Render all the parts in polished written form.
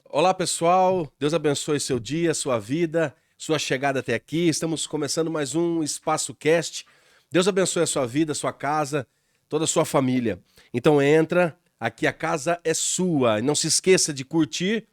Olá, pessoal. Deus abençoe seu dia, sua vida, sua chegada até aqui. Estamos começando mais um Espaço Cast. Deus abençoe a sua vida, sua casa, toda a sua família. Então entra, aqui a casa é sua. E não se esqueça de curtir,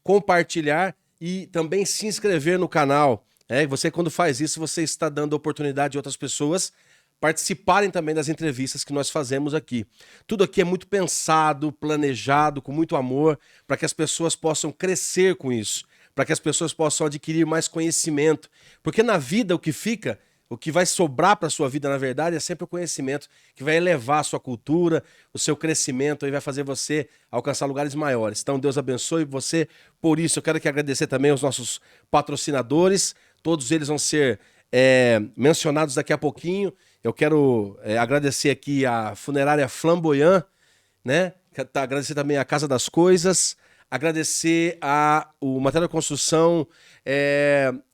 compartilhar e também se inscrever no canal. Você, quando faz isso, você está dando oportunidade de outras pessoas participarem também das entrevistas que nós fazemos aqui. Tudo aqui é muito pensado, planejado, com muito amor, para que as pessoas possam crescer com isso, para que as pessoas possam adquirir mais conhecimento. Porque na vida o que fica, o que vai sobrar para a sua vida, na verdade, é sempre o conhecimento que vai elevar a sua cultura, o seu crescimento e vai fazer você alcançar lugares maiores. Então, Deus abençoe você. Por isso, eu quero aqui agradecer também aos nossos patrocinadores. Todos eles vão ser mencionados daqui a pouquinho. Eu quero agradecer aqui a Funerária Flamboyant, né? Agradecer também a Casa das Coisas, agradecer o material de construção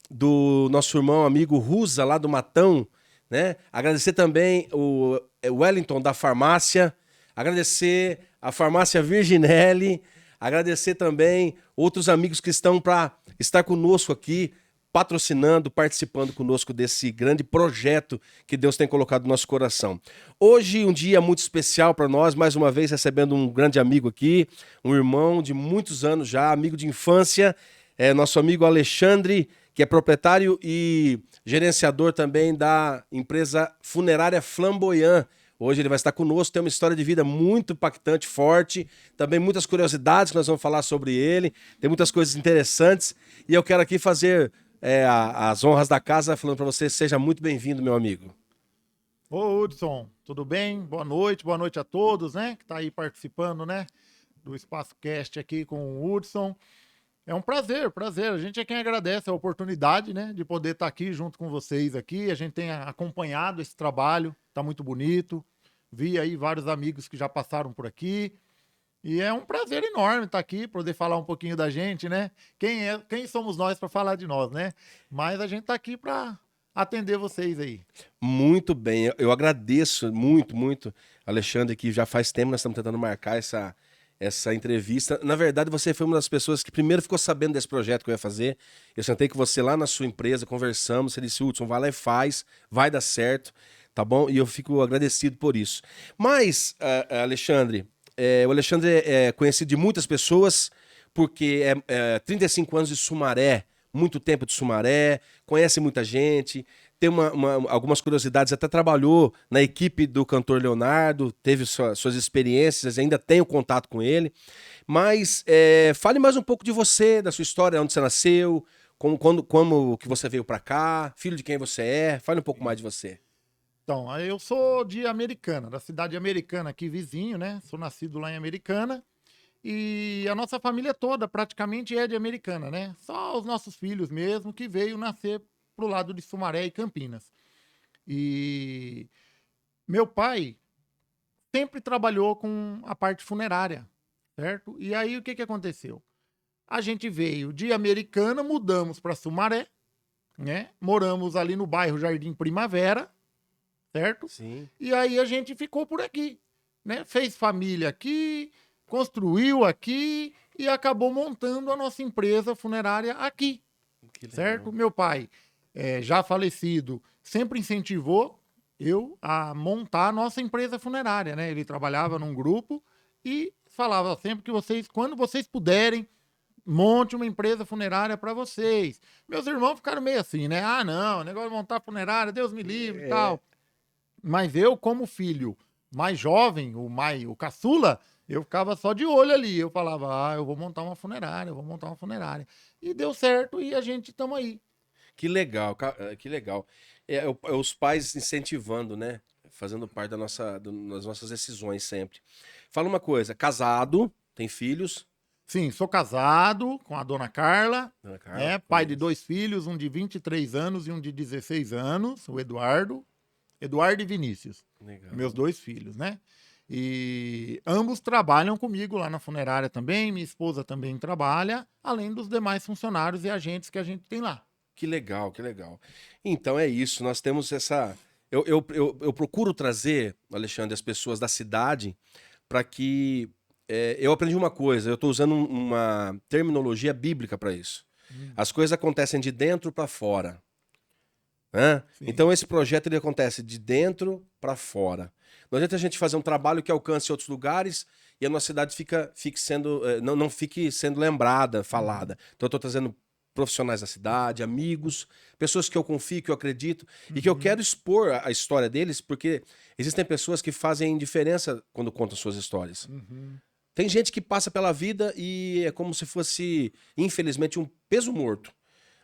do nosso irmão amigo Rusa, lá do Matão, né? Agradecer também o Wellington da farmácia, agradecer a farmácia Virginelli, agradecer também outros amigos que estão para estar conosco aqui, patrocinando, participando conosco desse grande projeto que Deus tem colocado no nosso coração. Hoje, um dia muito especial para nós, mais uma vez recebendo um grande amigo aqui, um irmão de muitos anos já, amigo de infância, nosso amigo Alexandre, que é proprietário e gerenciador também da empresa Funerária Flamboyant. Hoje ele vai estar conosco, tem uma história de vida muito impactante, forte, também muitas curiosidades que nós vamos falar sobre ele, tem muitas coisas interessantes, e eu quero aqui fazer as honras da casa, falando para você, seja muito bem-vindo, meu amigo. Ô, Hudson, tudo bem? Boa noite a todos, né? Que tá aí participando, né? Do Espaço Cast aqui com o Hudson. É um prazer, prazer. A gente é quem agradece a oportunidade, né? De poder estar aqui junto com vocês aqui. A gente tem acompanhado esse trabalho, tá muito bonito. Vi aí vários amigos que já passaram por aqui. E é um prazer enorme estar aqui, poder falar um pouquinho da gente, né? Quem somos nós para falar de nós, né? Mas a gente tá aqui para atender vocês aí. Muito bem, eu agradeço muito, muito, Alexandre, que já faz tempo nós estamos tentando marcar essa entrevista. Na verdade, você foi uma das pessoas que primeiro ficou sabendo desse projeto que eu ia fazer. Eu sentei com você lá na sua empresa, conversamos, você disse, Hudson, vai lá e faz, vai dar certo, tá bom? E eu fico agradecido por isso. Mas, Alexandre, o Alexandre é conhecido de muitas pessoas, porque 35 anos de Sumaré, muito tempo de Sumaré, conhece muita gente, tem algumas curiosidades, até trabalhou na equipe do cantor Leonardo, teve suas experiências, ainda tenho contato com ele. Mas fale mais um pouco de você, da sua história, onde você nasceu, como que você veio para cá, filho de quem você é. Fale um pouco mais de você. Então, eu sou de Americana, da cidade americana, aqui vizinho, né? Sou nascido lá em Americana. E a nossa família toda praticamente é de Americana, né? Só os nossos filhos mesmo que veio nascer pro lado de Sumaré e Campinas. E meu pai sempre trabalhou com a parte funerária, certo? E aí o que que aconteceu? A gente veio de Americana, mudamos para Sumaré, né? Moramos ali no bairro Jardim Primavera, certo? Sim. E aí a gente ficou por aqui, né? Fez família aqui, construiu aqui e acabou montando a nossa empresa funerária aqui, Que certo? legal. Meu pai, já falecido, sempre incentivou eu a montar a nossa empresa funerária, né? Ele trabalhava num grupo e falava sempre que vocês, quando vocês puderem, monte uma empresa funerária para vocês. Meus irmãos ficaram meio assim, né? Ah, não, negócio de montar funerária, Deus me livre e É, tal. Mas eu, como filho mais jovem, o caçula, eu ficava só de olho ali. Eu falava, eu vou montar uma funerária, eu vou montar uma funerária. E deu certo e a gente estamos aí. que legal, que legal. Os pais incentivando, né? Fazendo parte das nossas decisões sempre. Fala uma coisa, casado, tem filhos? Sim, sou casado com a dona Carla, Ana Carla, né? Pai de conheço. 2 filhos, um de 23 anos e um de 16 anos, o Eduardo. Eduardo e Vinícius, meus Legal. 2 filhos, né? E ambos trabalham comigo lá na funerária também. Minha esposa também trabalha, além dos demais funcionários e agentes que a gente tem lá. Que legal, que legal. Então é isso, nós temos essa. Eu procuro trazer, Alexandre, as pessoas da cidade para que eu aprendi uma coisa, eu estou usando uma terminologia bíblica para isso. As coisas acontecem de dentro para fora. Né? Então esse projeto ele acontece de dentro para fora. Não adianta a gente fazer um trabalho que alcance outros lugares e a nossa cidade fique sendo, não fique sendo lembrada, falada. Então eu estou trazendo profissionais da cidade, amigos, pessoas que eu confio, que eu acredito e que eu quero expor a história deles, porque existem pessoas que fazem diferença quando contam suas histórias. Tem gente que passa pela vida e é como se fosse, infelizmente, um peso morto.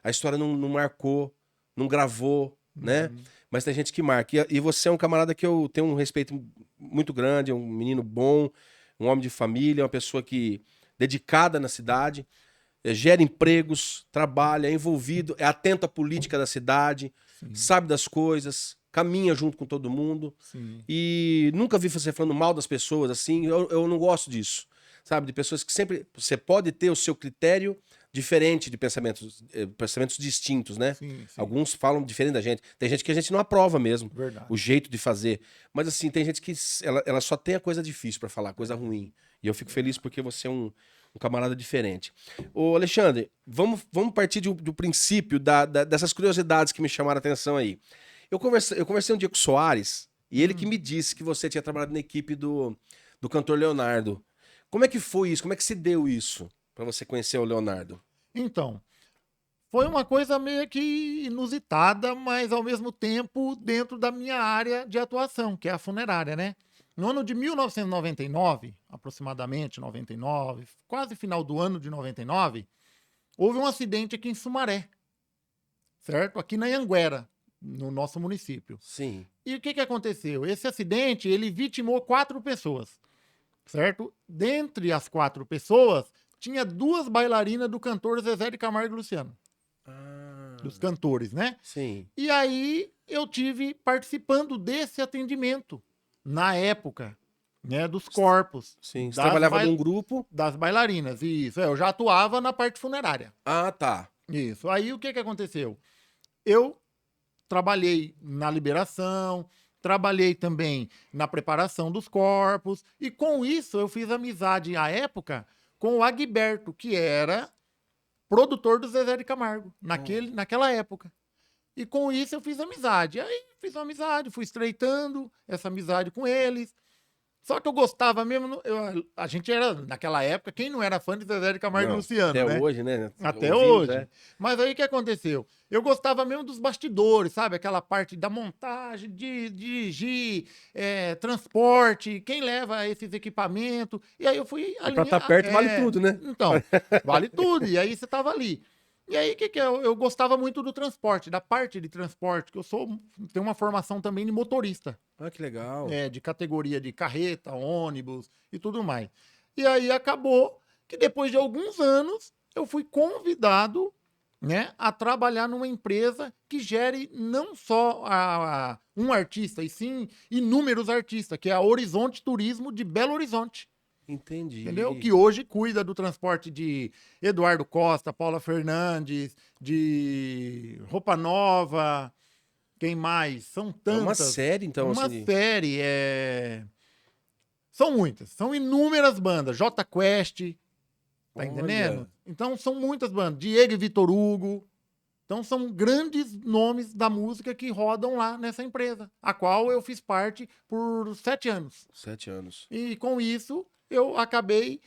A história não marcou, não gravou, né? Mas tem gente que marca. E você é um camarada que eu tenho um respeito muito grande, é um menino bom, um homem de família, uma pessoa que dedicada na cidade, gera empregos, trabalha, é envolvido, é atento à política da cidade, sabe das coisas, caminha junto com todo mundo. E nunca vi você falando mal das pessoas assim. Eu não gosto disso, sabe? De pessoas que sempre... Você pode ter o seu critério diferente de pensamentos distintos, né? Alguns falam diferente da gente. Tem gente que a gente não aprova mesmo. Verdade. O jeito de fazer. Mas assim, tem gente que ela só tem a coisa difícil para falar, coisa ruim. E eu fico feliz porque você é um camarada diferente. Ô, Alexandre, vamos partir do princípio dessas curiosidades que me chamaram a atenção aí. Eu conversei um dia com o Soares e ele que me disse que você tinha trabalhado na equipe do cantor Leonardo. Como é que foi isso? Como é que se deu isso para você conhecer o Leonardo? Então, foi uma coisa meio que inusitada, mas ao mesmo tempo dentro da minha área de atuação, que é a funerária, né? No ano de 1999, aproximadamente 99, quase final do ano de 99, houve um acidente aqui em Sumaré, certo? Aqui na Anhanguera, no nosso município. Sim. E o que aconteceu? Esse acidente, ele vitimou 4 pessoas, certo? Dentre as 4 pessoas, tinha 2 bailarinas do cantor Zezé de Camargo e Luciano. Dos cantores, né? Sim. E aí eu tive participando desse atendimento na época, né, dos corpos. Sim. Você trabalhava num grupo? Das bailarinas, isso. Eu já atuava na parte funerária. Ah, tá. Isso. Aí o que aconteceu? Eu trabalhei na liberação, trabalhei também na preparação dos corpos, e com isso eu fiz amizade à época com o Agberto, que era produtor do Zezé de Camargo, naquela época. E com isso eu fiz amizade. Aí fiz uma amizade, fui estreitando essa amizade com eles. Só que eu gostava mesmo. A gente era, naquela época, quem não era fã de Zezé de Camargo e Luciano, até né? hoje, né? Até Ouvimos, hoje. Mas aí o que aconteceu? Eu gostava mesmo dos bastidores, sabe? Aquela parte da montagem, de dirigir, transporte, quem leva esses equipamentos. E aí eu fui E pra estar perto vale tudo, né? Então, vale tudo. E aí você tava ali. E aí, o que é? Eu gostava muito do transporte, da parte de transporte, que tenho uma formação também de motorista. Ah, que legal. De categoria de carreta, ônibus e tudo mais. E aí acabou que depois de alguns anos eu fui convidado, né, a trabalhar numa empresa que gere não só um artista, e sim inúmeros artistas, que é a Horizonte Turismo de Belo Horizonte. Entendi. Entendeu? Que hoje cuida do transporte de Eduardo Costa, Paula Fernandes, de Roupa Nova, quem mais? São tantas. É uma série, então, Uma assim. série, São muitas, são inúmeras bandas. J Quest, tá entendendo? Então são muitas bandas. Diego e Vitor Hugo. Então são grandes nomes da música que rodam lá nessa empresa, a qual eu fiz parte por 7 anos. 7 anos. E com isso eu acabei,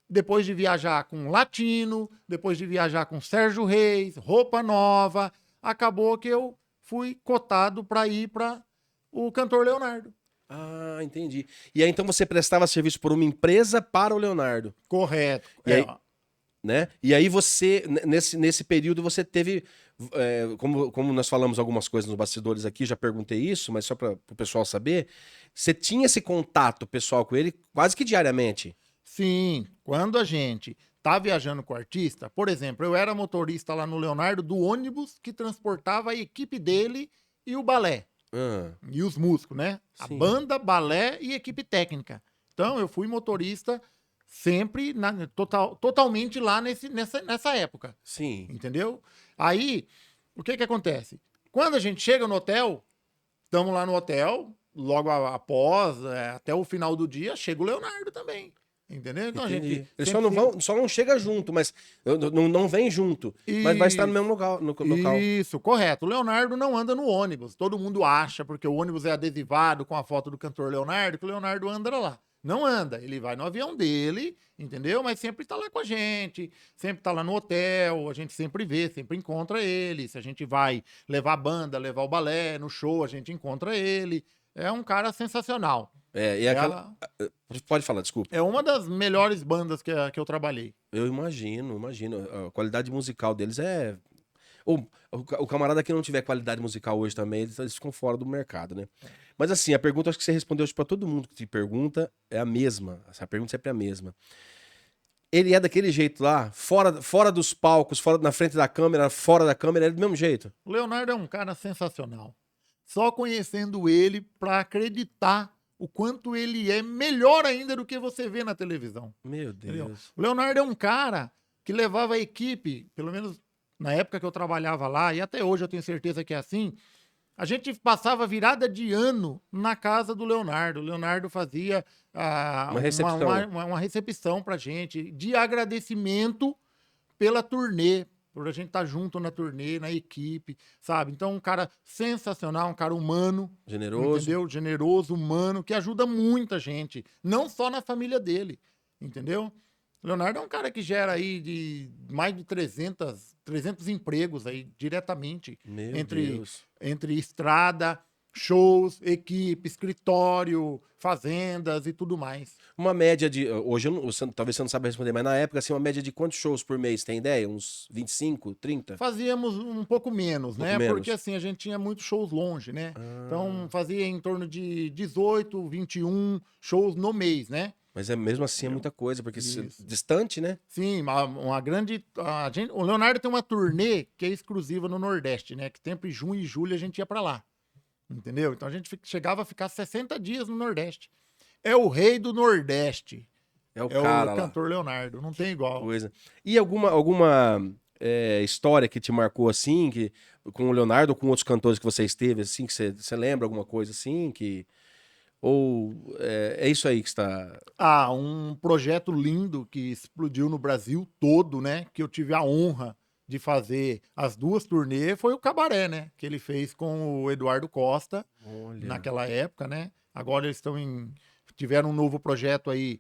depois de viajar com Latino, depois de viajar com Sérgio Reis, Roupa Nova, acabou que eu fui cotado para ir para o cantor Leonardo. Ah, entendi. E aí então você prestava serviço por uma empresa para o Leonardo. Correto. E aí, né? E aí você, nesse período, você teve, como nós falamos algumas coisas nos bastidores aqui, já perguntei isso, mas só para o pessoal saber, você tinha esse contato pessoal com ele quase que diariamente? Sim, quando a gente tá viajando com o artista, por exemplo, eu era motorista lá no Leonardo do ônibus que transportava a equipe dele e o balé. E os músicos, né? Sim. A banda, balé e equipe técnica. Então eu fui motorista sempre totalmente lá nessa época. Sim. Entendeu? Aí, o que acontece? Quando a gente chega no hotel, estamos lá no hotel, logo após, até o final do dia, chega o Leonardo também. Entendeu? Então a Entendi. gente. Eles só não chega junto, mas não vem junto. Mas vai estar no mesmo lugar, no local. Isso, correto. O Leonardo não anda no ônibus. Todo mundo acha, porque o ônibus é adesivado com a foto do cantor Leonardo, que o Leonardo anda lá. Não anda. Ele vai no avião dele, entendeu? Mas sempre tá lá com a gente, sempre tá lá no hotel, a gente sempre vê, sempre encontra ele. Se a gente vai levar a banda, levar o balé, no show, a gente encontra ele. É um cara sensacional. E aquela... Pode falar, desculpa. É uma das melhores bandas que eu trabalhei. Eu imagino. A qualidade musical deles é... O camarada que não tiver qualidade musical hoje também, eles ficam fora do mercado, né? Mas assim, a pergunta acho que você respondeu para todo mundo que te pergunta é a mesma. A pergunta sempre é a mesma. Ele é daquele jeito lá, fora dos palcos, na frente da câmera, fora da câmera, é do mesmo jeito. O Leonardo é um cara sensacional. Só conhecendo ele para acreditar o quanto ele é melhor ainda do que você vê na televisão. Meu Deus. Entendeu? O Leonardo é um cara que levava a equipe, pelo menos na época que eu trabalhava lá, e até hoje eu tenho certeza que é assim, a gente passava virada de ano na casa do Leonardo. O Leonardo fazia uma recepção pra gente de agradecimento pela turnê, por a gente estar junto na turnê, na equipe, sabe? Então, um cara sensacional, um cara humano. Generoso. Entendeu? Generoso, humano, que ajuda muita gente. Não só na família dele, entendeu? O Leonardo é um cara que gera aí de mais de 300 empregos aí, diretamente. Meu Deus. Entre estrada, shows, equipe, escritório, fazendas e tudo mais. Uma média de... Hoje, talvez você não saiba responder, mas na época, assim, uma média de quantos shows por mês? Tem ideia? Uns 25, 30? Fazíamos um pouco menos, né? Menos. Porque assim, a gente tinha muitos shows longe, né? Então, fazia em torno de 18, 21 shows no mês, né? Mas mesmo assim é muita coisa, porque distante, né? Sim, uma grande... o Leonardo tem uma turnê que é exclusiva no Nordeste, né? Que sempre junho e julho a gente ia pra lá. Entendeu? Então a gente chegava a ficar 60 dias no Nordeste. É o rei do Nordeste. É o cara o cantor Leonardo, não tem igual. Coisa. E alguma história que te marcou assim, com o Leonardo ou com outros cantores que você esteve, assim, que você lembra alguma coisa assim, ou é isso aí que está... Um projeto lindo que explodiu no Brasil todo, né? Que eu tive a honra de fazer as duas turnês, foi o Cabaré, né? Que ele fez com o Eduardo Costa, naquela época, né? Agora eles tiveram um novo projeto aí,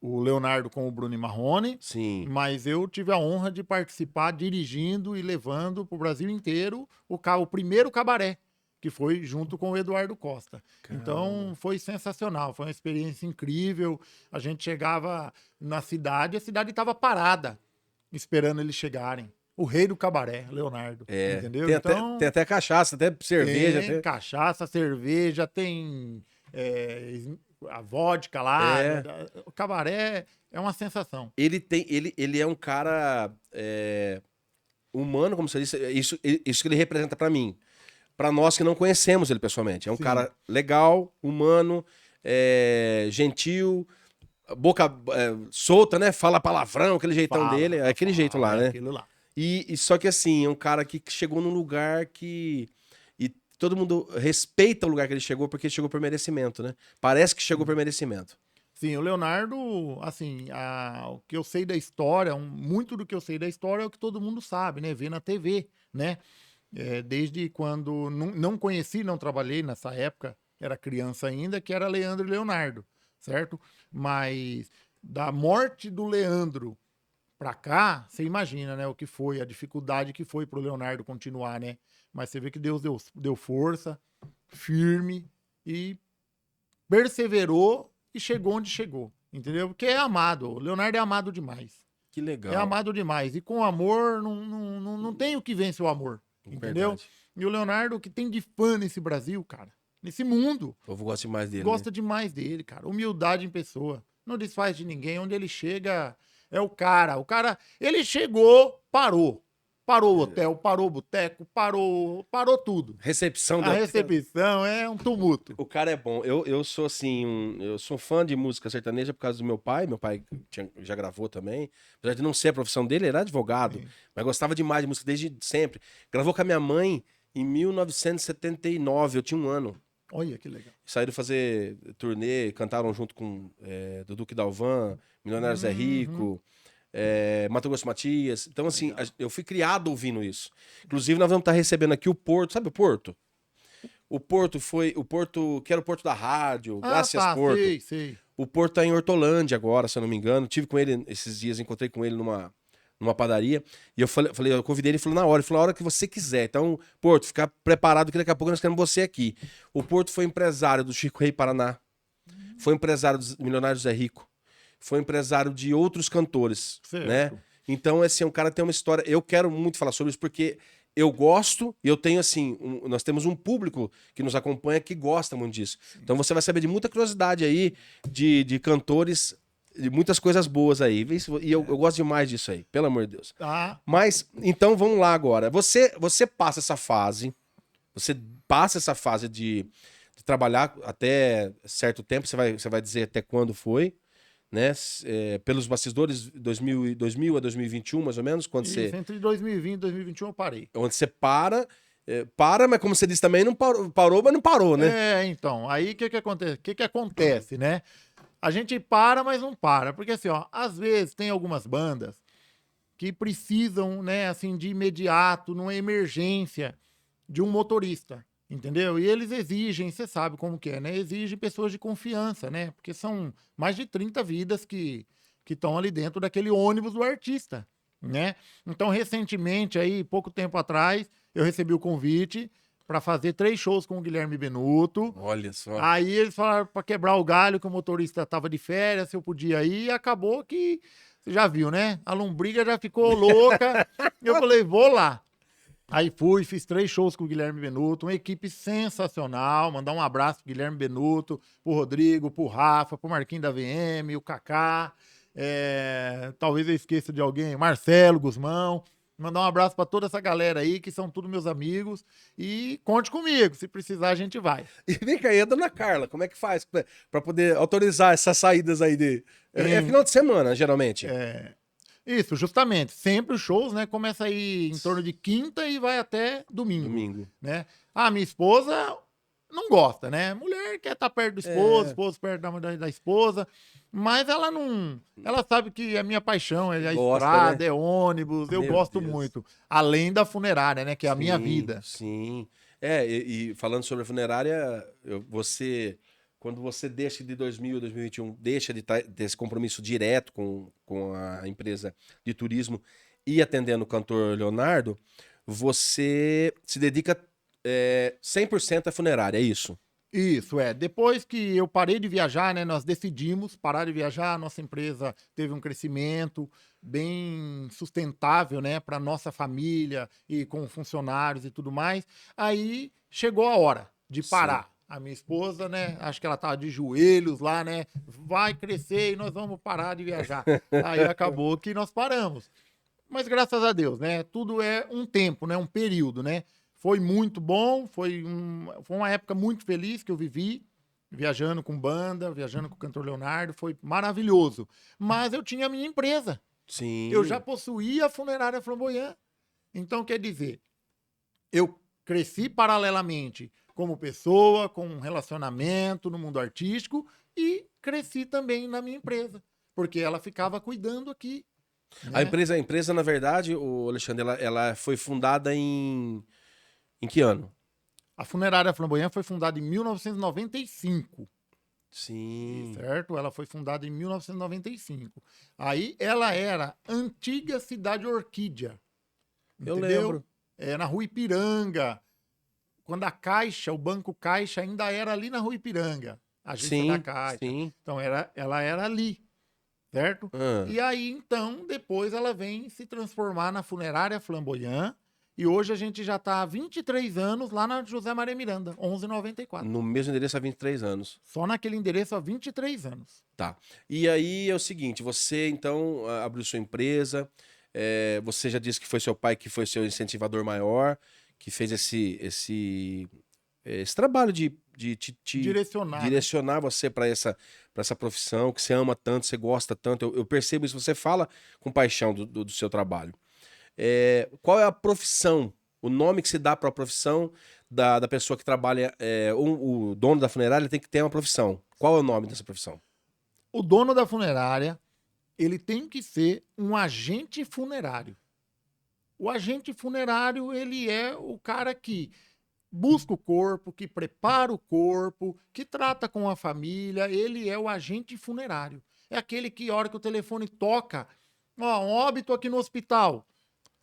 o Leonardo com o Bruno Marrone. Sim. Mas eu tive a honra de participar dirigindo e levando para o Brasil inteiro o primeiro Cabaré, que foi junto com o Eduardo Costa. Caramba. Então, foi sensacional, foi uma experiência incrível. A gente chegava na cidade, a cidade estava parada, esperando eles chegarem. O rei do cabaré, Leonardo. Entendeu? Tem até cachaça, até cerveja. Tem cachaça, cerveja, tem a vodka lá. O cabaré é uma sensação. Ele é um cara humano, como você disse, isso que ele representa para mim. Para nós que não conhecemos ele pessoalmente. É um cara legal, humano, gentil, boca solta, né? Fala palavrão, aquele jeitão dele. É aquele jeito lá, né? Aquilo lá. E só que assim, é um cara que chegou num lugar que... E todo mundo respeita o lugar que ele chegou porque ele chegou por merecimento, né? Parece que chegou por merecimento. Sim, o Leonardo, assim, o que eu sei da história, muito do que eu sei da história é o que todo mundo sabe, né? Vê na TV, né? Desde quando não conheci, não trabalhei nessa época, era criança ainda, que era Leandro e Leonardo, certo? Mas da morte do Leandro pra cá, você imagina, né, o que foi, a dificuldade que foi pro Leonardo continuar, né? Mas você vê que Deus deu força, firme, e perseverou e chegou onde chegou, entendeu? Porque é amado, o Leonardo é amado demais. Que legal. É amado demais, e com amor não tem o que vence o amor. Entendeu? Verdade. E o Leonardo, o que tem de fã nesse Brasil, cara, nesse mundo. O povo gosta demais dele. Gosta demais dele, cara. Humildade em pessoa. Não desfaz de ninguém. Onde ele chega, é o cara. O cara, ele chegou, parou. Parou o hotel, parou o boteco, parou tudo. Recepção A recepção é um tumulto. O cara é bom. Eu sou assim, eu sou fã de música sertaneja por causa do meu pai. Meu pai já gravou também. Apesar de não ser a profissão dele, ele era advogado. Mas gostava demais de música desde sempre. Gravou com a minha mãe em 1979, eu tinha 1 ano. Olha que legal. Saíram fazer turnê, cantaram junto com do Duque Dalvan, Milionários é Rico, Mato Grosso Matias. Então, assim, Legal. eu fui criado ouvindo isso. Inclusive, nós vamos estar recebendo aqui o Porto. Sabe o Porto? O Porto foi o Porto, que era o Porto da rádio, graças Porto. Sei. O Porto tá em Hortolândia agora, se eu não me engano. Tive com ele esses dias, encontrei com ele numa padaria. E eu falei, eu convidei ele, ele falou na hora. Ele falou a hora que você quiser. Então, Porto, fica preparado que daqui a pouco nós queremos você aqui. O Porto foi empresário do Chico Rei Paraná. Foi empresário dos Milionários é Rico. Foi empresário de outros cantores, Certo. né? Então, assim, um cara tem uma história... Eu quero muito falar sobre isso porque eu gosto e eu tenho, assim... nós temos um público que nos acompanha que gosta muito disso. Então, você vai saber de muita curiosidade aí de cantores, de muitas coisas boas aí. E eu gosto demais disso aí, pelo amor de Deus. Mas, então, vamos lá agora. Você passa essa fase... Você passa essa fase de trabalhar até certo tempo, você vai dizer até quando foi, né? Pelos bastidores, 2000 a 2021, mais ou menos, quando Isso, você... entre 2020 e 2021 eu parei. Onde você para, mas como você disse também, não parou, mas não parou, né? Então, aí o que acontece? O que acontece, né? A gente para, mas não para. Porque assim, ó, às vezes tem algumas bandas que precisam, né, assim, de imediato, numa emergência, de um motorista, entendeu? E eles exigem, você sabe como que é, né? Exigem pessoas de confiança, né? Porque são mais de 30 vidas que estão ali dentro daquele ônibus do artista, né? Então, recentemente, aí, pouco tempo atrás, eu recebi o convite para fazer 3 shows com o Guilherme Benuto. Olha só. Aí eles falaram para quebrar o galho que o motorista estava de férias, se eu podia ir, e acabou que, você já viu, né? A lombriga já ficou louca. Eu falei, vou lá. Aí fui, fiz 3 shows com o Guilherme Benuto, uma equipe sensacional. Mandar um abraço pro Guilherme Benuto, pro Rodrigo, pro Rafa, pro Marquinhos da VM, o Kaká. Talvez eu esqueça de alguém, Marcelo Guzmão. Mandar um abraço para toda essa galera aí, que são todos meus amigos. E conte comigo, se precisar a gente vai. E vem cá, e a dona Carla, como é que faz para poder autorizar essas saídas aí de... É final de semana, geralmente. Isso, justamente. Sempre os shows, né? Começa aí em torno de quinta e vai até domingo. Né? Minha esposa não gosta, né? Mulher quer estar perto do esposo perto da esposa. Mas ela não. Ela sabe que a minha paixão é a estrada, né? É ônibus, eu gosto muito. Além da funerária, né? Que é a minha vida. Sim. E falando sobre a funerária, quando você deixa de 2000 a 2021, deixa de ter esse compromisso direto com a empresa de turismo e atendendo o cantor Leonardo, você se dedica 100% à funerária, é isso? Isso, Depois que eu parei de viajar, né, nós decidimos parar de viajar, nossa empresa teve um crescimento bem sustentável, né, para nossa família e com funcionários e tudo mais. Aí chegou a hora de parar. Sim. A minha esposa, né, acho que ela tava de joelhos lá, né, vai crescer e nós vamos parar de viajar. Aí acabou que nós paramos. Mas graças a Deus, né, tudo é um tempo, né, um período, né. Foi muito bom, foi uma época muito feliz que eu vivi, viajando com banda, viajando com o cantor Leonardo, foi maravilhoso. Mas eu tinha a minha empresa. Sim. Eu já possuía a funerária Flamboyant. Então, quer dizer, eu cresci paralelamente como pessoa, com um relacionamento no mundo artístico e cresci também na minha empresa, porque ela ficava cuidando aqui. Né? A empresa, na verdade, o Alexandre, ela foi fundada em que ano? A funerária Flamboyant foi fundada em 1995. Sim. Certo? Ela foi fundada em 1995. Aí ela era antiga Cidade Orquídea. Eu entendeu? lembro. Na Rua Ipiranga. Quando a Caixa, o Banco Caixa ainda era ali na Rua Ipiranga. A agência da Caixa. Sim. Então ela era ali. Certo? E aí, então, depois ela vem se transformar na funerária Flamboyant. E hoje a gente já está há 23 anos lá na José Maria Miranda, 1194. No mesmo endereço há 23 anos. Só naquele endereço há 23 anos. Tá. E aí é o seguinte, você então abriu sua empresa, você já disse que foi seu pai que foi seu incentivador maior, que fez esse trabalho de direcionar você para essa profissão, que você ama tanto, você gosta tanto. Eu percebo isso, você fala com paixão do seu trabalho. Qual é a profissão O nome que se dá para a profissão da pessoa que trabalha, o dono da funerária tem que ter uma profissão. Qual é o nome dessa profissão? O dono da funerária, ele tem que ser um agente funerário. O agente funerário, ele é o cara que busca o corpo, que prepara o corpo, que trata com a família, ele é o agente funerário. É aquele que, a hora que o telefone toca, ó, um óbito aqui no hospital,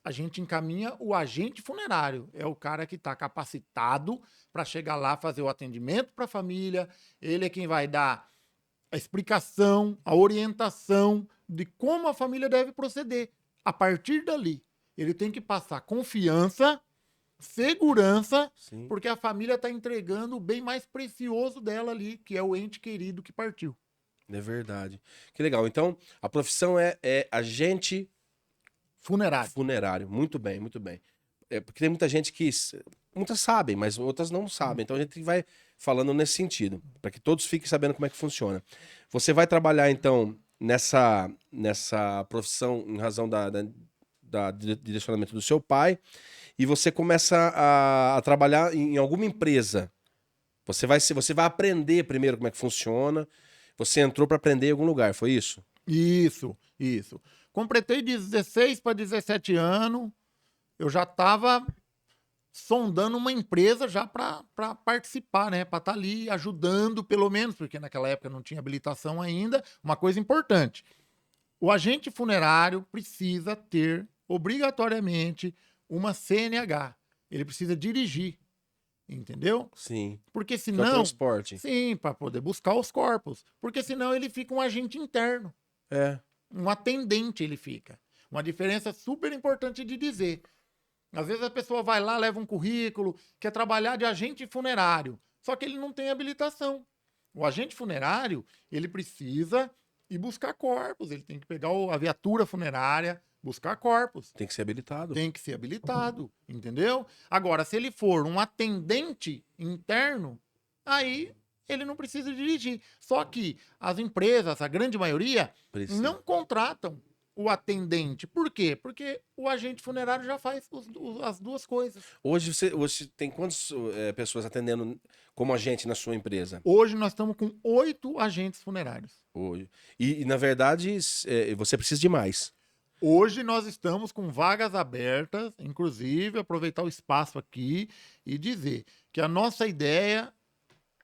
a gente encaminha o agente funerário. É o cara que está capacitado para chegar lá, fazer o atendimento para a família, ele é quem vai dar a explicação, a orientação de como a família deve proceder. A partir dali, ele tem que passar confiança, segurança, Sim. porque a família está entregando o bem mais precioso dela ali, que é o ente querido que partiu. É verdade. Que legal. Então, a profissão é agente Funerário. funerário. Muito bem, muito bem. Porque tem muita gente que... Muitas sabem, mas outras não sabem. Então a gente vai falando nesse sentido, para que todos fiquem sabendo como é que funciona. Você vai trabalhar, então, nessa profissão em razão da direcionamento do seu pai, e você começa a trabalhar em alguma empresa. Você vai aprender primeiro como é que funciona. Você entrou para aprender em algum lugar, foi isso? Isso. Completei 16 para 17 anos, eu já estava sondando uma empresa já para participar, né? Para estar ali ajudando, pelo menos, porque naquela época não tinha habilitação ainda. Uma coisa importante: o agente funerário precisa ter, obrigatoriamente, uma CNH. Ele precisa dirigir, entendeu? Sim. Porque Que é o senão. transporte. Sim, para poder buscar os corpos. Porque senão ele fica um agente interno. É. Um atendente ele fica. Uma diferença super importante de dizer. Às vezes a pessoa vai lá, leva um currículo, quer trabalhar de agente funerário, só que ele não tem habilitação. O agente funerário, ele precisa ir buscar corpos, ele tem que pegar a viatura funerária, buscar corpos. Tem que ser habilitado. Tem que ser habilitado, entendeu? Agora, se ele for um atendente interno, aí ele não precisa dirigir. Só que as empresas, a grande maioria, Precisa. não contratam o atendente. Por quê? Porque o agente funerário já faz as duas coisas. Hoje você tem quantas pessoas atendendo como agente na sua empresa? Hoje nós estamos com 8 agentes funerários. Hoje. E, na verdade, você precisa de mais. Hoje nós estamos com vagas abertas, inclusive aproveitar o espaço aqui e dizer que a nossa ideia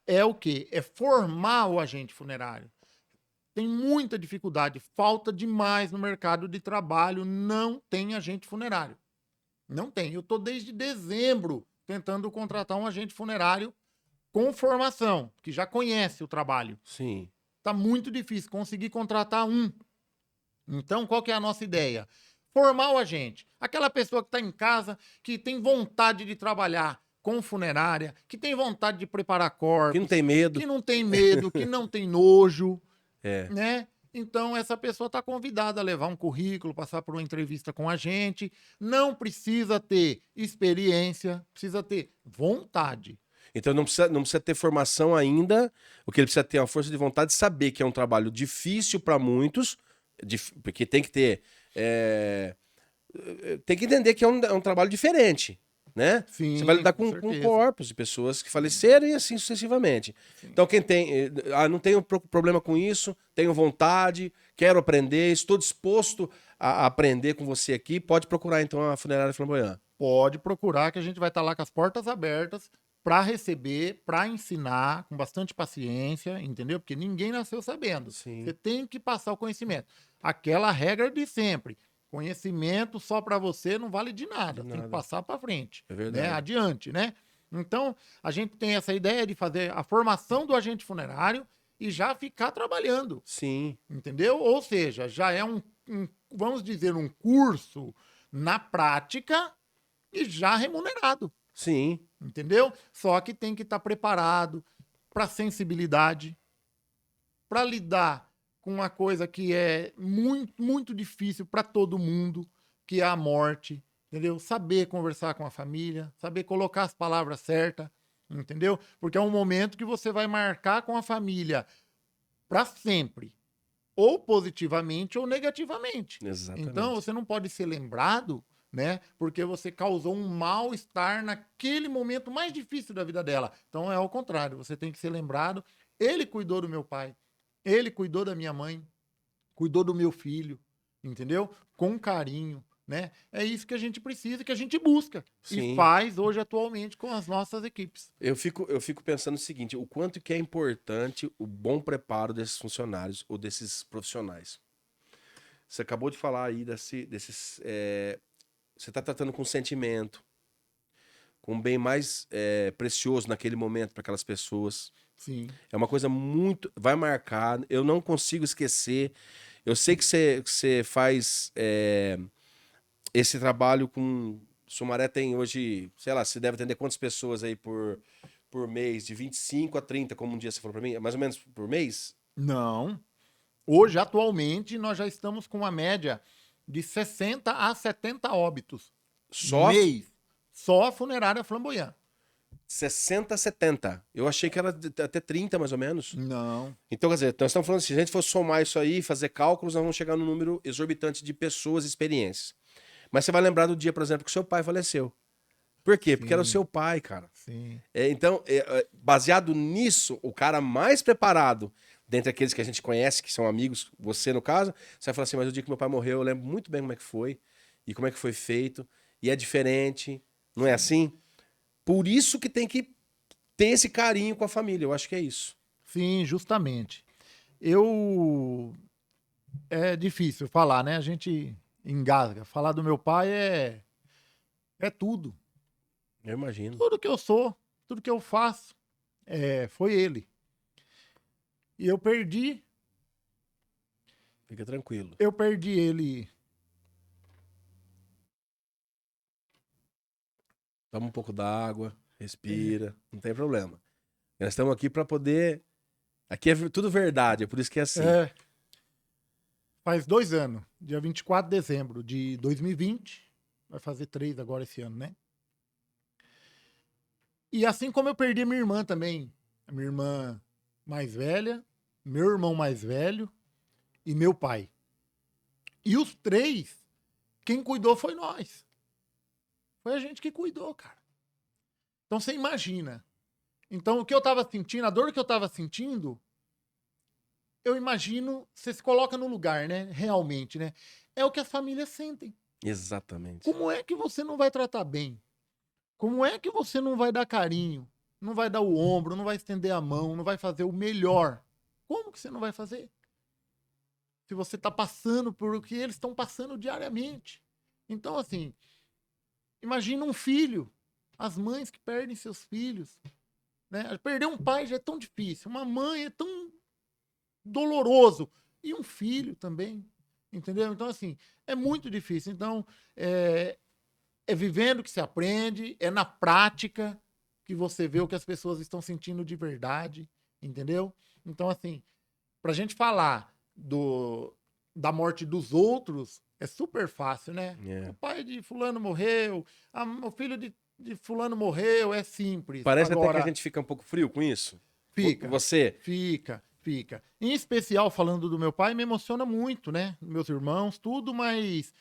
é o quê? É formar o agente funerário. Tem muita dificuldade, falta demais no mercado de trabalho, não tem agente funerário. Não tem. Eu estou desde dezembro tentando contratar um agente funerário com formação, que já conhece o trabalho. Sim. Está muito difícil conseguir contratar um. Então, qual que é a nossa ideia? Formar o agente. Aquela pessoa que está em casa, que tem vontade de trabalhar com funerária, que tem vontade de preparar corpos. Que não tem medo. Que não tem medo, que não tem nojo. É. Né? Então, essa pessoa está convidada a levar um currículo, passar por uma entrevista com a gente. Não precisa ter experiência, precisa ter vontade. Então não precisa ter formação ainda. O que ele precisa ter é uma força de vontade de saber que é um trabalho difícil para muitos, porque tem que ter. Tem que entender que é um trabalho diferente. Né? Sim, você vai lidar com certeza. corpos de pessoas que faleceram e assim sucessivamente. Sim. Então, quem tem. Não tenho problema com isso, tenho vontade, quero aprender, estou disposto a aprender com você aqui, pode procurar então a Funerária Flamboyant. Pode procurar, que a gente vai estar lá com as portas abertas para receber, para ensinar, com bastante paciência, entendeu? Porque ninguém nasceu sabendo. Sim. Você tem que passar o conhecimento. Aquela regra de sempre. Conhecimento só para você não vale de nada. Tem que passar para frente. É verdade. Né? Adiante, né? Então, a gente tem essa ideia de fazer a formação do agente funerário e já ficar trabalhando. Sim. Entendeu? Ou seja, já é vamos dizer, um curso na prática e já remunerado. Sim. Entendeu? Só que tem que estar preparado para sensibilidade, para lidar com uma coisa que é muito, muito difícil para todo mundo, que é a morte, entendeu? Saber conversar com a família, saber colocar as palavras certas, entendeu? Porque é um momento que você vai marcar com a família para sempre, ou positivamente ou negativamente. Exatamente. Então, você não pode ser lembrado né? Porque você causou um mal-estar naquele momento mais difícil da vida dela. Então é ao contrário, você tem que ser lembrado. Ele cuidou do meu pai, ele cuidou da minha mãe, cuidou do meu filho, entendeu? Com carinho, né? É isso que a gente precisa, que a gente busca e Sim. faz hoje atualmente com as nossas equipes. Eu fico pensando o seguinte, o quanto que é importante o bom preparo desses funcionários ou desses profissionais. Você acabou de falar aí você está tratando com sentimento, com um bem mais precioso naquele momento para aquelas pessoas. Sim. É uma coisa muito... Vai marcar, eu não consigo esquecer. Eu sei que você faz esse trabalho com... Sumaré tem hoje, sei lá, você deve atender quantas pessoas aí por mês? De 25 a 30, como um dia você falou para mim? Mais ou menos por mês? Não. Hoje, atualmente, nós já estamos com uma média de 60 a 70 óbitos Só mês. Só a funerária Flamboyant. 60, 70. Eu achei que era até 30, mais ou menos. Não. Então, quer dizer, nós estamos falando, se a gente for somar isso aí, fazer cálculos, nós vamos chegar num número exorbitante de pessoas e experiências. Mas você vai lembrar do dia, por exemplo, que seu pai faleceu. Por quê? Porque era o Sim. seu pai, cara. Sim. Então, baseado nisso, o cara mais preparado, dentre aqueles que a gente conhece, que são amigos, você no caso, você vai falar assim, mas o dia que meu pai morreu, eu lembro muito bem como é que foi, e como é que foi feito, e é diferente, não é assim? Por isso que tem que ter esse carinho com a família, eu acho que é isso. Sim, justamente. É difícil falar, né? A gente engasga. Falar do meu pai é tudo. Eu imagino. Tudo que eu sou, tudo que eu faço, foi ele. E Fica tranquilo. eu perdi ele. Toma um pouco d'água, respira, não tem problema. Nós estamos aqui para poder... Aqui é tudo verdade, é por isso que é assim. Faz 2 anos, dia 24 de dezembro de 2020, vai fazer 3 agora esse ano, né? E assim como eu perdi minha irmã também, a minha irmã mais velha, meu irmão mais velho e meu pai. E os 3, quem cuidou foi nós. Foi a gente que cuidou, cara. Então você imagina. Então o que eu tava sentindo, a dor que eu tava sentindo, eu imagino, você se coloca no lugar, né? Realmente, né? É o que as famílias sentem. Exatamente. Como é que você não vai tratar bem? Como é que você não vai dar carinho? Não vai dar o ombro, não vai estender a mão, não vai fazer o melhor? Como que você não vai fazer? Se você está passando por o que eles estão passando diariamente. Então, assim, imagina um filho, as mães que perdem seus filhos. Né? Perder um pai já é tão difícil, uma mãe é tão doloroso. E um filho também. Entendeu? Então, assim, é muito difícil. Então, é vivendo que se aprende, é na prática que você vê o que as pessoas estão sentindo de verdade, entendeu? Então, assim, pra gente falar da morte dos outros, é super fácil, né? O pai de fulano morreu, o filho de fulano morreu, é simples. Parece Agora, até que a gente fica um pouco frio com isso. Fica. Você? Fica. Em especial, falando do meu pai, me emociona muito, né? Meus irmãos, tudo, mas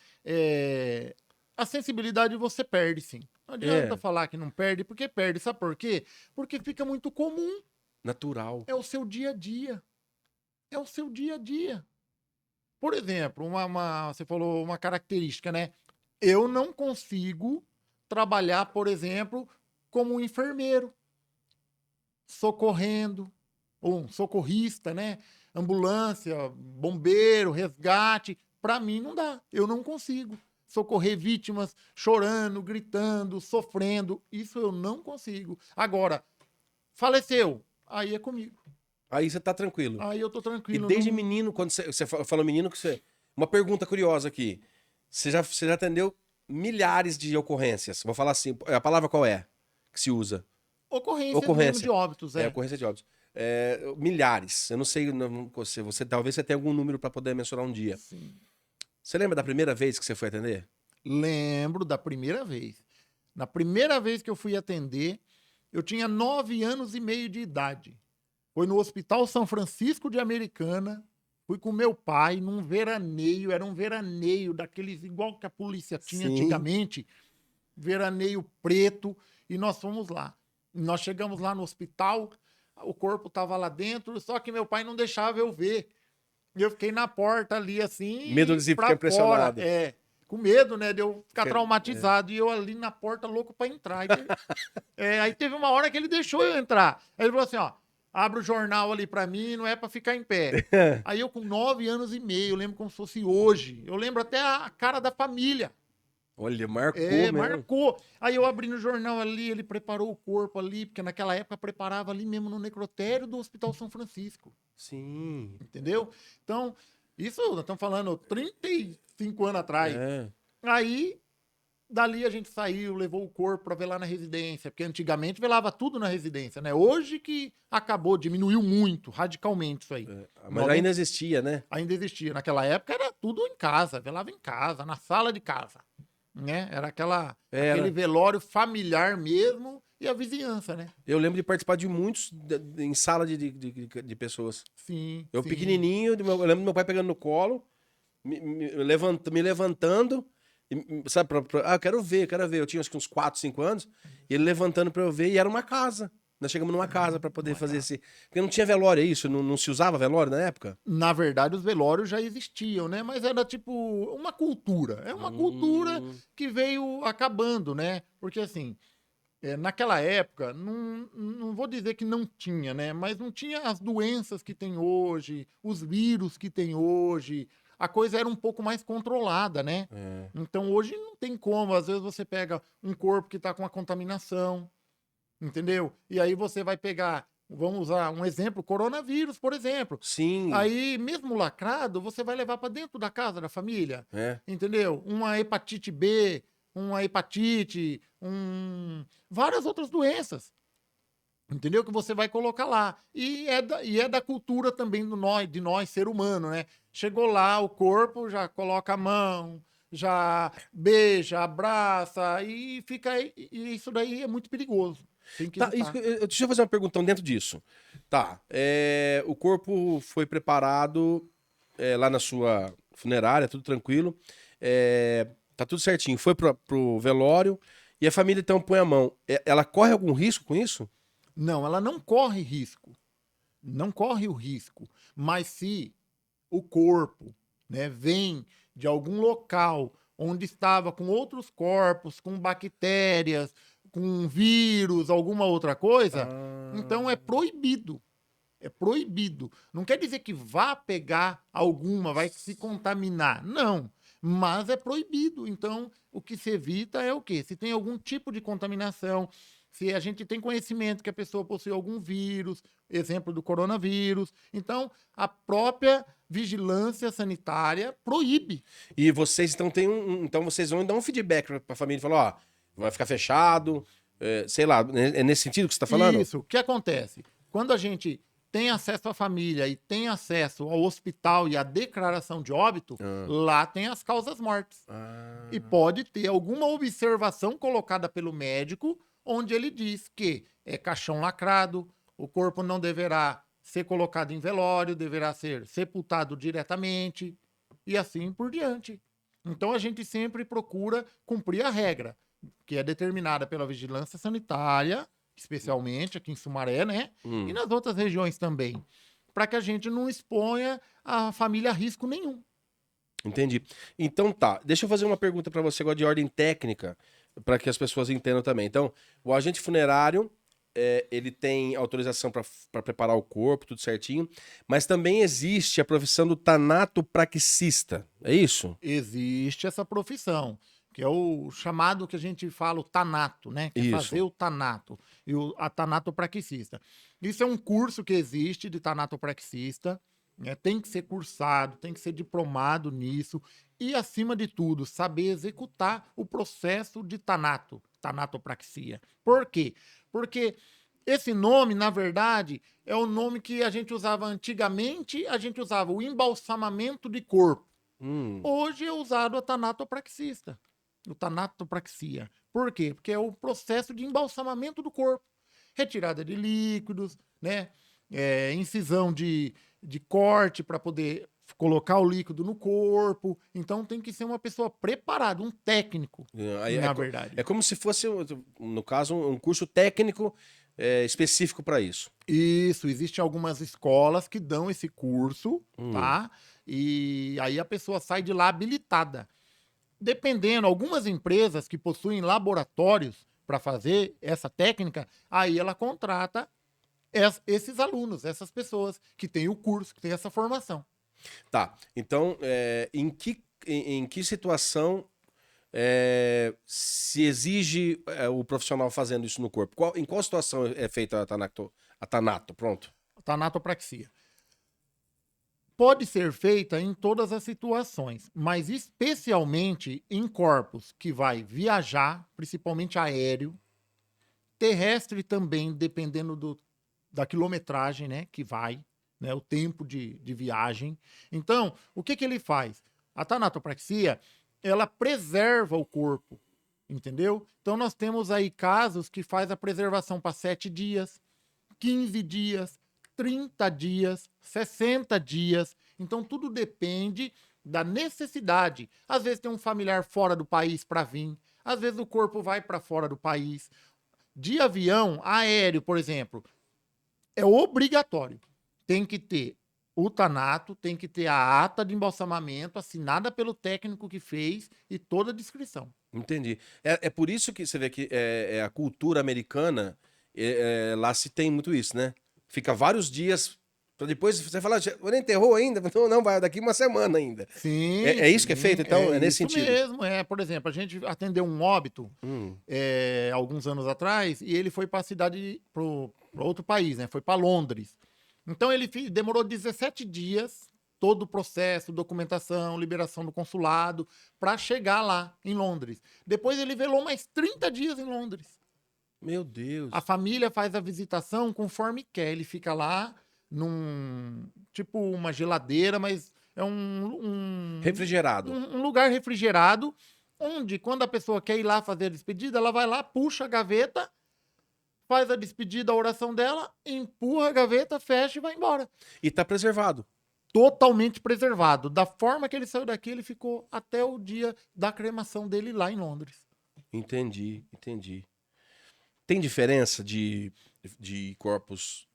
a sensibilidade você perde, sim. Não adianta falar que não perde, porque perde. Sabe por quê? Porque fica muito comum. Natural. É o seu dia a dia. É o seu dia a dia. Por exemplo, você falou uma característica, né? Eu não consigo trabalhar, por exemplo, como um enfermeiro, socorrendo, ou um socorrista, né? Ambulância, bombeiro, resgate. Para mim não dá. Eu não consigo socorrer vítimas chorando, gritando, sofrendo. Isso eu não consigo. Agora, faleceu. Aí é comigo. Aí você tá tranquilo. Aí eu tô tranquilo. E desde menino, quando você falou menino, uma pergunta curiosa aqui. Você já atendeu milhares de ocorrências. Vou falar assim, a palavra qual é que se usa? Ocorrência mesmo de óbitos, ocorrência de óbitos. Milhares. Eu não sei, você talvez você tenha algum número para poder mencionar um dia. Sim. Você lembra da primeira vez que você foi atender? Lembro da primeira vez. Na primeira vez que eu fui atender, eu tinha 9 anos e meio de idade. Foi no Hospital São Francisco de Americana, Fui com meu pai num veraneio, era um veraneio daqueles igual que a polícia tinha Sim. antigamente, veraneio preto, e nós fomos lá. Nós chegamos lá no hospital, o corpo estava lá dentro, só que meu pai não deixava eu ver. E eu fiquei na porta ali, Medo assim, de ficar pra fora. impressionado. Com medo, né, de eu ficar Fica- traumatizado. E eu ali na porta, louco pra entrar. Aí teve uma hora que ele deixou eu entrar. Aí ele falou assim, ó, abre o jornal ali pra mim, não é pra ficar em pé. Aí eu com 9 anos e meio, eu lembro como se fosse hoje. Eu lembro até a cara da família. Olha, marcou mesmo. Marcou. Aí eu abri no jornal ali, ele preparou o corpo ali, porque naquela época preparava ali mesmo no necrotério do Hospital São Francisco. Sim. Entendeu? Então, isso nós estamos falando 35 anos atrás. É. Aí, dali a gente saiu, levou o corpo para velar na residência, porque antigamente velava tudo na residência, né? Hoje que acabou, diminuiu muito, radicalmente isso aí. Mas ainda existia, né? Ainda existia. Naquela época era tudo em casa, velava em casa, na sala de casa. Né? Era aquele velório familiar mesmo e a vizinhança, né? Eu lembro de participar de muitos em sala de pessoas. Sim. Eu sim. pequenininho, eu lembro do meu pai pegando no colo, me levantando, sabe, eu quero ver. Eu tinha acho que uns 4, 5 anos, e ele levantando pra eu ver, e era uma casa. Nós chegamos numa casa pra poder fazer esse... Porque não tinha velório, é isso? Não se usava velório na época? Na verdade, os velórios já existiam, né? Mas era tipo uma cultura. É uma cultura que veio acabando, né? Porque assim, naquela época, não vou dizer que não tinha, né? Mas não tinha as doenças que tem hoje, os vírus que tem hoje. A coisa era um pouco mais controlada, né? Então hoje não tem como. Às vezes você pega um corpo que está com uma contaminação, entendeu? E aí você vai pegar, vamos usar um exemplo, coronavírus, por exemplo. Sim. Aí, mesmo lacrado, você vai levar para dentro da casa da família, entendeu? Uma hepatite B, uma hepatite, várias outras doenças, entendeu? Que você vai colocar lá. E é da cultura também de nós, ser humano, né? Chegou lá, o corpo já coloca a mão, já beija, abraça, e fica. E isso daí é muito perigoso. Tem que Tá, evitar. deixa eu fazer uma perguntão dentro disso. Tá, o corpo foi preparado lá na sua funerária, tudo tranquilo. Tá tudo certinho. Foi pro velório e a família então põe a mão. Ela corre algum risco com isso? Não, ela não corre risco. Não corre o risco. Mas se o corpo, né, vem de algum local onde estava com outros corpos, com bactérias, com vírus, alguma outra coisa, então é proibido. É proibido. Não quer dizer que vá pegar alguma, vai se contaminar. Não. Mas é proibido. Então, o que se evita é o quê? Se tem algum tipo de contaminação, se a gente tem conhecimento que a pessoa possui algum vírus, exemplo do coronavírus. Então, a própria vigilância sanitária proíbe. E vocês então então vocês vão dar um feedback pra família e falar, ó, vai ficar fechado, sei lá, é nesse sentido que você tá falando? Isso. O que acontece? Quando a gente tem acesso à família e tem acesso ao hospital e à declaração de óbito, lá tem as causas mortes. E pode ter alguma observação colocada pelo médico, onde ele diz que é caixão lacrado, o corpo não deverá ser colocado em velório, deverá ser sepultado diretamente, e assim por diante. Então a gente sempre procura cumprir a regra, que é determinada pela vigilância sanitária, especialmente aqui em Sumaré, né? E nas outras regiões também, para que a gente não exponha a família a risco nenhum. Entendi. Então tá, deixa eu fazer uma pergunta pra você agora de ordem técnica, pra que as pessoas entendam também. Então, o agente funerário, ele tem autorização pra preparar o corpo, tudo certinho, mas também existe a profissão do tanatopraxista, é isso? Existe essa profissão, que é o chamado que a gente fala o tanato, né? Que é Isso. fazer o tanato, e a tanatopraxista. Isso é um curso que existe de tanatopraxista, né? Tem que ser cursado, tem que ser diplomado nisso, e acima de tudo, saber executar o processo de tanatopraxia. Por quê? Porque esse nome, na verdade, é o nome que a gente usava antigamente, a gente usava o embalsamamento de corpo. Hoje é usado a tanatopraxista, o tanatopraxia. Por quê? Porque é o processo de embalsamamento do corpo. Retirada de líquidos, né? Incisão de corte para poder colocar o líquido no corpo. Então tem que ser uma pessoa preparada, um técnico, Aí na verdade. é como se fosse, no caso, um curso técnico específico para isso. Isso, existem algumas escolas que dão esse curso, Hum. tá? E aí a pessoa sai de lá habilitada. Dependendo, algumas empresas que possuem laboratórios para fazer essa técnica, aí ela contrata esses alunos, essas pessoas que têm o curso, que têm essa formação. Tá. Então, em que situação se exige o profissional fazendo isso no corpo? Em qual situação é feita a Tanato? Pronto. Tanatopraxia. Pode ser feita em todas as situações, mas especialmente em corpos que vai viajar, principalmente aéreo, terrestre também, dependendo da quilometragem, né, que vai, né, o tempo de viagem. Então, o que ele faz? A tanatopraxia, ela preserva o corpo, entendeu? Então, nós temos aí casos que faz a preservação para 7 dias, 15 dias, 30 dias, 60 dias. Então, tudo depende da necessidade. Às vezes tem um familiar fora do país para vir, às vezes o corpo vai para fora do país. De avião, aéreo, por exemplo, é obrigatório. Tem que ter o Tanato, tem que ter a ata de embalsamamento assinada pelo técnico que fez e toda a descrição. Entendi. É por isso que você vê que a cultura americana, lá se tem muito isso, né? Fica vários dias, pra depois você falar, não enterrou ainda? Não, vai daqui uma semana ainda. Sim, É isso que é feito, então? É nesse isso sentido? mesmo. Por exemplo, a gente atendeu um óbito alguns anos atrás e ele foi para a cidade, para outro país, né? Foi para Londres. Então ele demorou 17 dias, todo o processo, documentação, liberação do consulado, para chegar lá em Londres. Depois ele velou mais 30 dias em Londres. Meu Deus. A família faz a visitação conforme quer. Ele fica lá tipo uma geladeira, mas é Refrigerado. um lugar refrigerado, onde quando a pessoa quer ir lá fazer a despedida, ela vai lá, puxa a gaveta, faz a despedida, a oração dela, empurra a gaveta, fecha e vai embora. E tá preservado. Totalmente preservado. Da forma que ele saiu daqui, ele ficou até o dia da cremação dele lá em Londres. Entendi. Tem diferença de corpos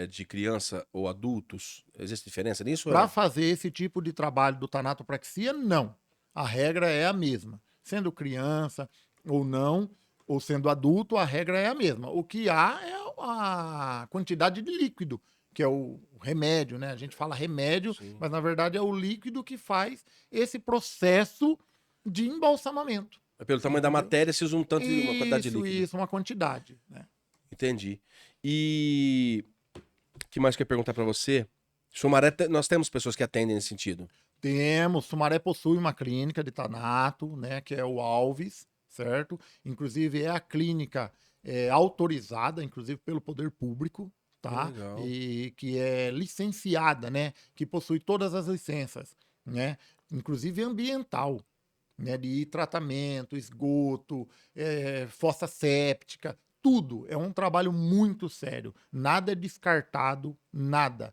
de criança ou adultos? Existe diferença nisso? Para fazer esse tipo de trabalho do tanatopraxia, não. A regra é a mesma. Sendo criança ou não, ou sendo adulto, a regra é a mesma. O que há é a quantidade de líquido, que é o remédio, né? A gente fala remédio, Sim. mas na verdade é o líquido que faz esse processo de embalsamamento. Pelo tamanho da matéria, se usa uma quantidade de líquido. Isso, uma quantidade, né? Entendi. E o que mais que eu ia perguntar para você? Sumaré, nós temos pessoas que atendem nesse sentido. Temos, Sumaré possui uma clínica de Tanato, né, que é o Alves, certo? Inclusive é a clínica autorizada, inclusive pelo poder público, tá? Legal. E que é licenciada, né? Que possui todas as licenças, né? Inclusive ambiental, né? De tratamento, esgoto, fossa séptica, tudo. É um trabalho muito sério. Nada é descartado, nada,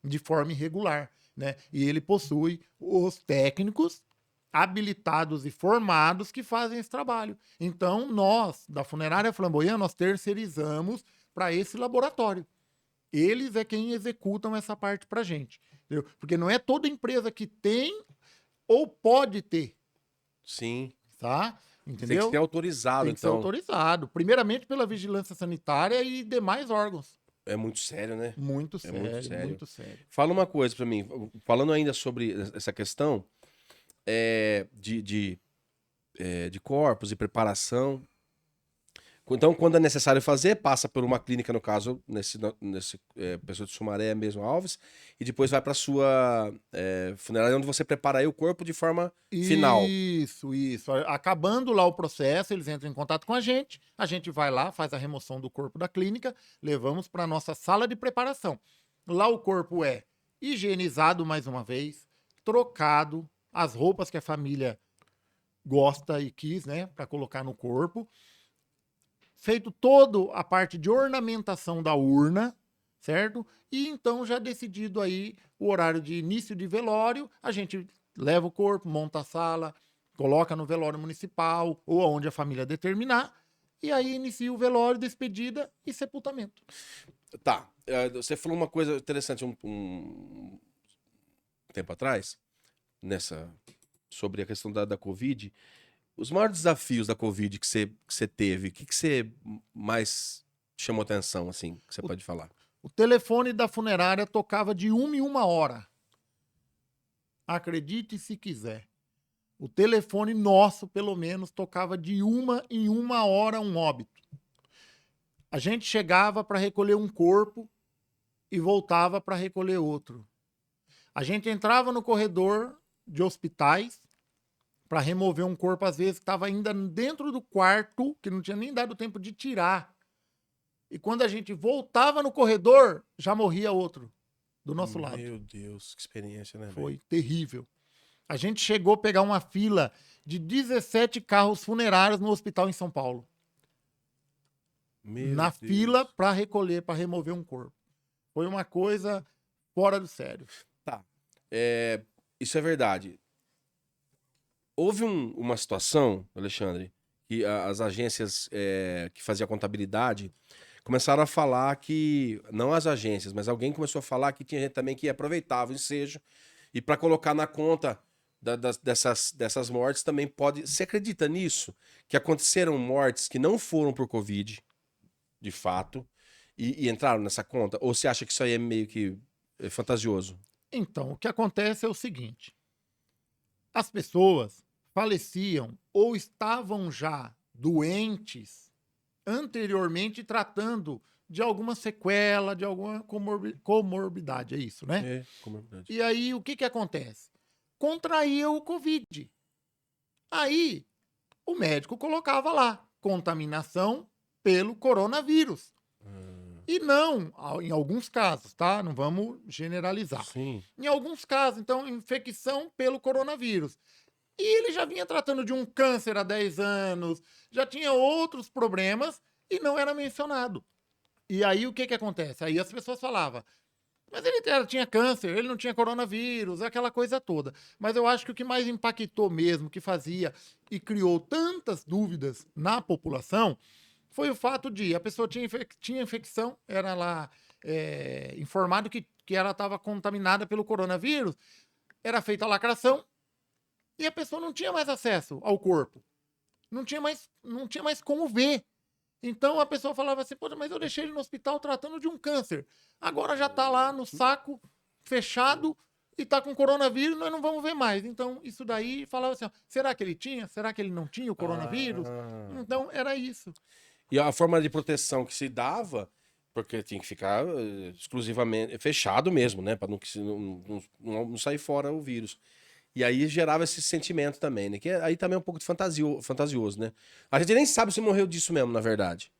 de forma irregular, né? E ele possui os técnicos habilitados e formados que fazem esse trabalho. Então, nós, da Funerária Flamboyant, nós terceirizamos para esse laboratório. Eles é quem executam essa parte para gente. Entendeu? Porque não é toda empresa que tem ou pode ter. Sim. Tá? Entendeu? Tem que ser autorizado, Tem que ser então. autorizado. Primeiramente pela vigilância sanitária e demais órgãos. É muito sério, né? Muito sério, muito sério. muito sério. Fala uma coisa para mim. Falando ainda sobre essa questão de corpos e preparação. Então, quando é necessário fazer, passa por uma clínica, no caso, nesse pessoa de Sumaré mesmo, Alves, e depois vai para sua funerária, onde você prepara aí o corpo de forma final. Isso. Acabando lá o processo, eles entram em contato com a gente vai lá, faz a remoção do corpo da clínica, levamos para nossa sala de preparação. Lá o corpo é higienizado mais uma vez, trocado, as roupas que a família gosta e quis, né, para colocar no corpo. Feito toda a parte de ornamentação da urna, certo? E então já decidido aí o horário de início de velório, a gente leva o corpo, monta a sala, coloca no velório municipal ou aonde a família determinar, e aí inicia o velório, despedida e sepultamento. Tá, você falou uma coisa interessante um tempo atrás, sobre a questão da Covid. Os maiores desafios da Covid que você teve, que você mais chamou atenção, assim, que você pode falar? O telefone da funerária tocava de 1 em 1 hora. Acredite se quiser. O telefone nosso, pelo menos, tocava de 1 em 1 hora um óbito. A gente chegava para recolher um corpo e voltava para recolher outro. A gente entrava no corredor de hospitais para remover um corpo, às vezes, que estava ainda dentro do quarto, que não tinha nem dado tempo de tirar. E quando a gente voltava no corredor, já morria outro do nosso lado. Meu Deus, que experiência, né, velho? Foi terrível. A gente chegou a pegar uma fila de 17 carros funerários no hospital em São Paulo. Meu Na Deus. fila para recolher, para remover um corpo. Foi uma coisa fora do sério. Tá. Isso é verdade. Houve uma situação, Alexandre, que as agências que faziam contabilidade começaram a falar que, não as agências, mas alguém começou a falar que tinha gente também que aproveitava o ensejo e para colocar na conta dessas mortes também pode. Você acredita nisso? Que aconteceram mortes que não foram por Covid, de fato, e entraram nessa conta? Ou você acha que isso aí é meio que fantasioso? Então, o que acontece é o seguinte: as pessoas faleciam ou estavam já doentes anteriormente, tratando de alguma sequela, de alguma comorbidade, é isso, né? Como é verdade. E aí, o que que acontece? Contraía o Covid. Aí, o médico colocava lá, contaminação pelo coronavírus. E não, em alguns casos, tá? Não vamos generalizar. Sim. Em alguns casos, então, infecção pelo coronavírus. E ele já vinha tratando de um câncer há 10 anos, já tinha outros problemas e não era mencionado. E aí o que que acontece? Aí as pessoas falavam, mas ele tinha câncer, ele não tinha coronavírus, aquela coisa toda. Mas eu acho que o que mais impactou mesmo, que fazia e criou tantas dúvidas na população, foi o fato de a pessoa tinha infecção, era lá informado que ela estava contaminada pelo coronavírus, era feita a lacração e a pessoa não tinha mais acesso ao corpo. Não tinha mais como ver. Então a pessoa falava assim, pô, mas eu deixei ele no hospital tratando de um câncer. Agora já tá lá no saco, fechado, e tá com coronavírus, nós não vamos ver mais. Então, isso daí falava assim, ó, será que ele tinha? Será que ele não tinha o coronavírus? Então, era isso. E a forma de proteção que se dava, porque tinha que ficar exclusivamente fechado mesmo, né? Pra não sair fora o vírus. E aí gerava esse sentimento também, né? Que aí também é um pouco de fantasioso, né? A gente nem sabe se morreu disso mesmo, na verdade.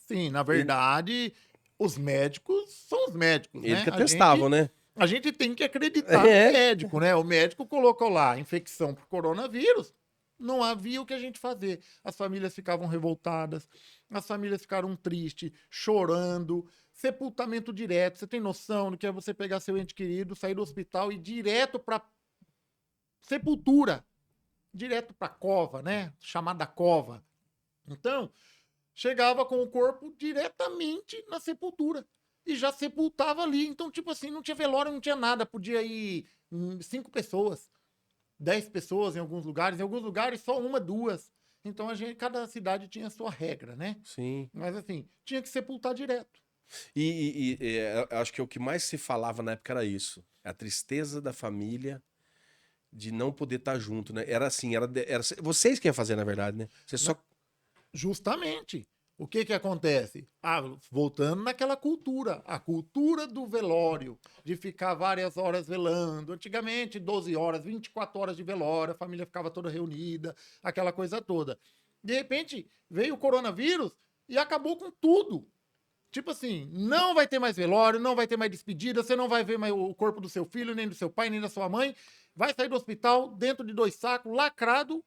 Sim, na verdade, os médicos são os médicos, Eles né? que atestavam, né? A gente tem que acreditar no médico, né? O médico colocou lá infecção por coronavírus, não havia o que a gente fazer. As famílias ficavam revoltadas, as famílias ficaram tristes, chorando, sepultamento direto. Você tem noção do que é você pegar seu ente querido, sair do hospital e ir direto para sepultura, direto para cova, né? Chamada cova. Então, chegava com o corpo diretamente na sepultura e já sepultava ali. Então, tipo assim, não tinha velório, não tinha nada. Podia ir 5 pessoas, 10 pessoas em alguns lugares só 1, 2. Então, cada cidade tinha a sua regra, né? Sim. Mas assim, tinha que sepultar direto. Eu acho que o que mais se falava na época era isso. A tristeza da família de não poder estar junto, né? Era assim, era vocês que iam fazer, na verdade, né? Você só... Justamente. O que que acontece? Voltando naquela cultura, a cultura do velório, de ficar várias horas velando. Antigamente, 12 horas, 24 horas de velório, a família ficava toda reunida, aquela coisa toda. De repente, veio o coronavírus e acabou com tudo. Tipo assim, não vai ter mais velório, não vai ter mais despedida, você não vai ver mais o corpo do seu filho, nem do seu pai, nem da sua mãe. Vai sair do hospital dentro de 2 sacos, lacrado,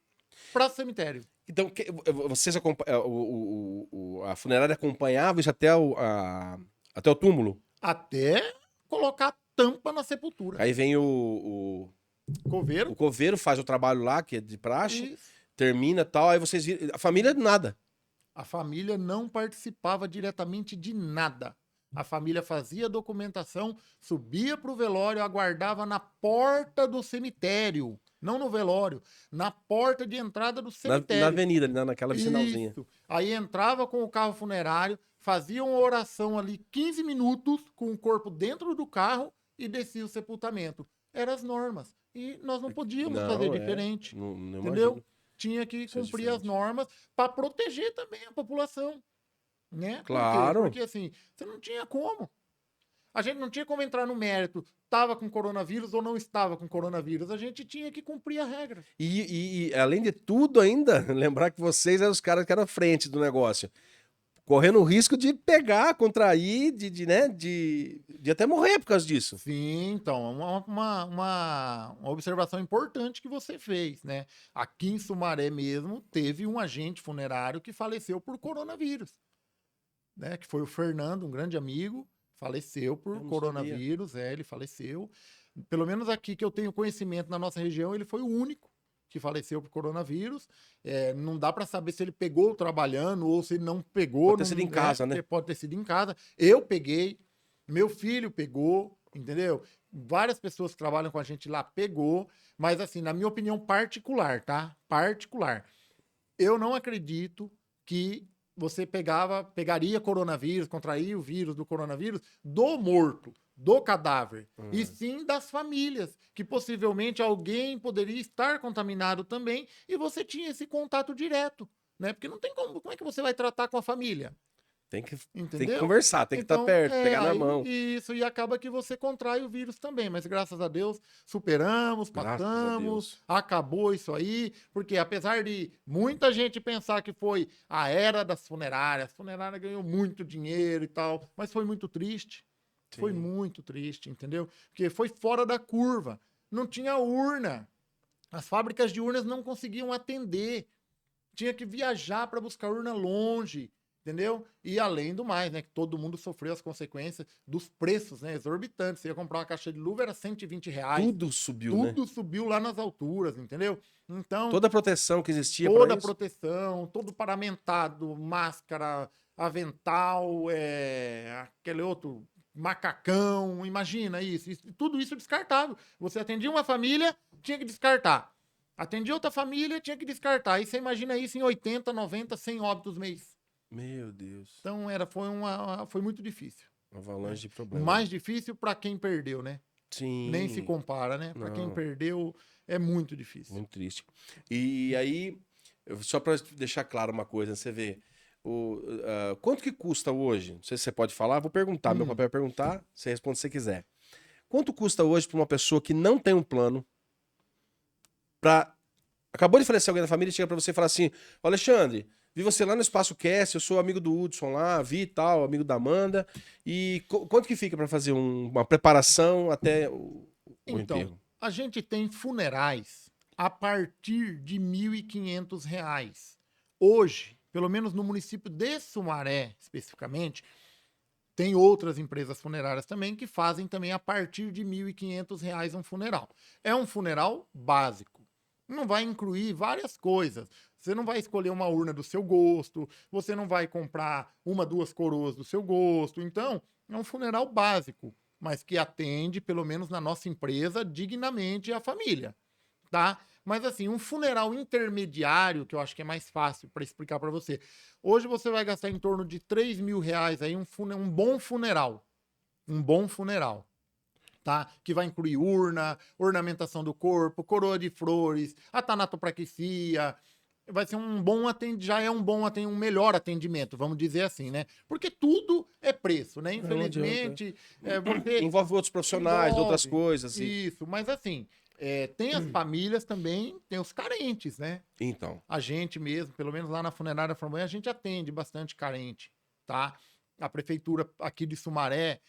para o cemitério. Então, vocês a funerária acompanhava isso até o túmulo? Até colocar tampa na sepultura. Aí vem o Coveiro. coveiro, faz o trabalho lá, que é de praxe, Isso. termina e tal, aí vocês viram. A família nada. A família não participava diretamente de nada. A família fazia a documentação, subia para o velório, aguardava na porta do cemitério. Não no velório, na porta de entrada do Na cemitério. avenida, ali, naquela vicinalzinha. Isso. Aí entrava com o carro funerário, fazia uma oração ali 15 minutos com o corpo dentro do carro e descia o sepultamento. Eram as normas. E nós não podíamos fazer diferente. Não Entendeu? imagino. Tinha que Isso é cumprir as diferente. normas para proteger também a população. Né? Por quê? Claro. Porque assim, você não tinha como. A gente não tinha como entrar no mérito, estava com coronavírus ou não estava com coronavírus. A gente tinha que cumprir a regra. E, além de tudo ainda, lembrar que vocês eram os caras que eram à frente do negócio. Correndo o risco de pegar, contrair, de até morrer por causa disso. Sim, então, uma observação importante que você fez, né? Aqui em Sumaré mesmo, teve um agente funerário que faleceu por coronavírus, né? Que foi o Fernando, um grande amigo, faleceu Eu por não coronavírus, ele faleceu. Pelo menos aqui que eu tenho conhecimento na nossa região, ele foi o único que faleceu por coronavírus. Não dá para saber se ele pegou trabalhando ou se não pegou. Pode ter sido em casa, né? Pode ter sido em casa. Eu peguei, meu filho pegou, entendeu? Várias pessoas que trabalham com a gente lá pegou, mas assim, na minha opinião particular, tá? Particular. Eu não acredito que você pegaria coronavírus, contraía o vírus do coronavírus do morto, do cadáver, e sim das famílias, que possivelmente alguém poderia estar contaminado também e você tinha esse contato direto, né? Porque não tem como é que você vai tratar com a família? Tem que Entendeu? conversar, tem que estar Então, perto, pegar na aí, mão. isso, e acaba que você contrai o vírus também, mas graças a Deus superamos, Graças a passamos, Deus. acabou isso aí, porque apesar de muita gente pensar que foi a era das funerárias, a funerária ganhou muito dinheiro e tal, mas foi muito triste, foi Sim. muito triste, entendeu? Porque foi fora da curva, não tinha urna, as fábricas de urnas não conseguiam atender, tinha que viajar para buscar urna longe, entendeu? E além do mais, né, que todo mundo sofreu as consequências dos preços, né, exorbitantes. Você ia comprar uma caixa de luva, era R$ 120. Tudo subiu, né? Tudo subiu lá nas alturas, entendeu? Então, Toda a proteção que existia toda para a isso. proteção, todo paramentado, máscara, avental, aquele outro macacão, imagina isso, tudo isso descartável. Você atendia uma família, tinha que descartar. Atendia outra família, tinha que descartar. Aí você imagina isso em 80, 90, 100 óbitos mês. Meu Deus. Então foi muito difícil. Uma avalanche de problemas. Mais difícil para quem perdeu, né? Sim. Nem se compara, né? Para quem Não. perdeu é muito difícil. Muito triste. E aí, só para deixar claro uma coisa, você vê, quanto que custa hoje? Não sei se você pode falar, vou perguntar, meu papel é perguntar, você responde se você quiser. Quanto custa hoje para uma pessoa que não tem um plano, acabou de falecer alguém da família, chega para você e fala assim, "Ô, Alexandre, vi você lá no Espaço Cast, eu sou amigo do Hudson lá, vi e tal, amigo da Amanda, e quanto que fica para fazer uma preparação até o Então, enterro?" a gente tem funerais a partir de R$ 1.500. Hoje, pelo menos no município de Sumaré, especificamente, tem outras empresas funerárias também que fazem também a partir de R$ 1.500 um funeral. É um funeral básico. Não vai incluir várias coisas. Você não vai escolher uma urna do seu gosto, você não vai comprar uma, duas coroas do seu gosto. Então, é um funeral básico, mas que atende, pelo menos na nossa empresa, dignamente a família, tá? Mas assim, um funeral intermediário, que eu acho que é mais fácil para explicar para você. Hoje você vai gastar em torno de R$ 3.000 aí um bom funeral. Um bom funeral. Tá? Que vai incluir urna, ornamentação do corpo, coroa de flores, a tanatopraxia. Vai ser um bom atendimento, já é um melhor atendimento, vamos dizer assim, né? Porque tudo é preço, né? Infelizmente, você envolve outros profissionais, outras coisas. Assim. Isso, mas assim, tem as famílias também, tem os carentes, né? Então. A gente mesmo, pelo menos lá na Funerária Flamboyant, a gente atende bastante carente, tá? A prefeitura aqui de Sumaré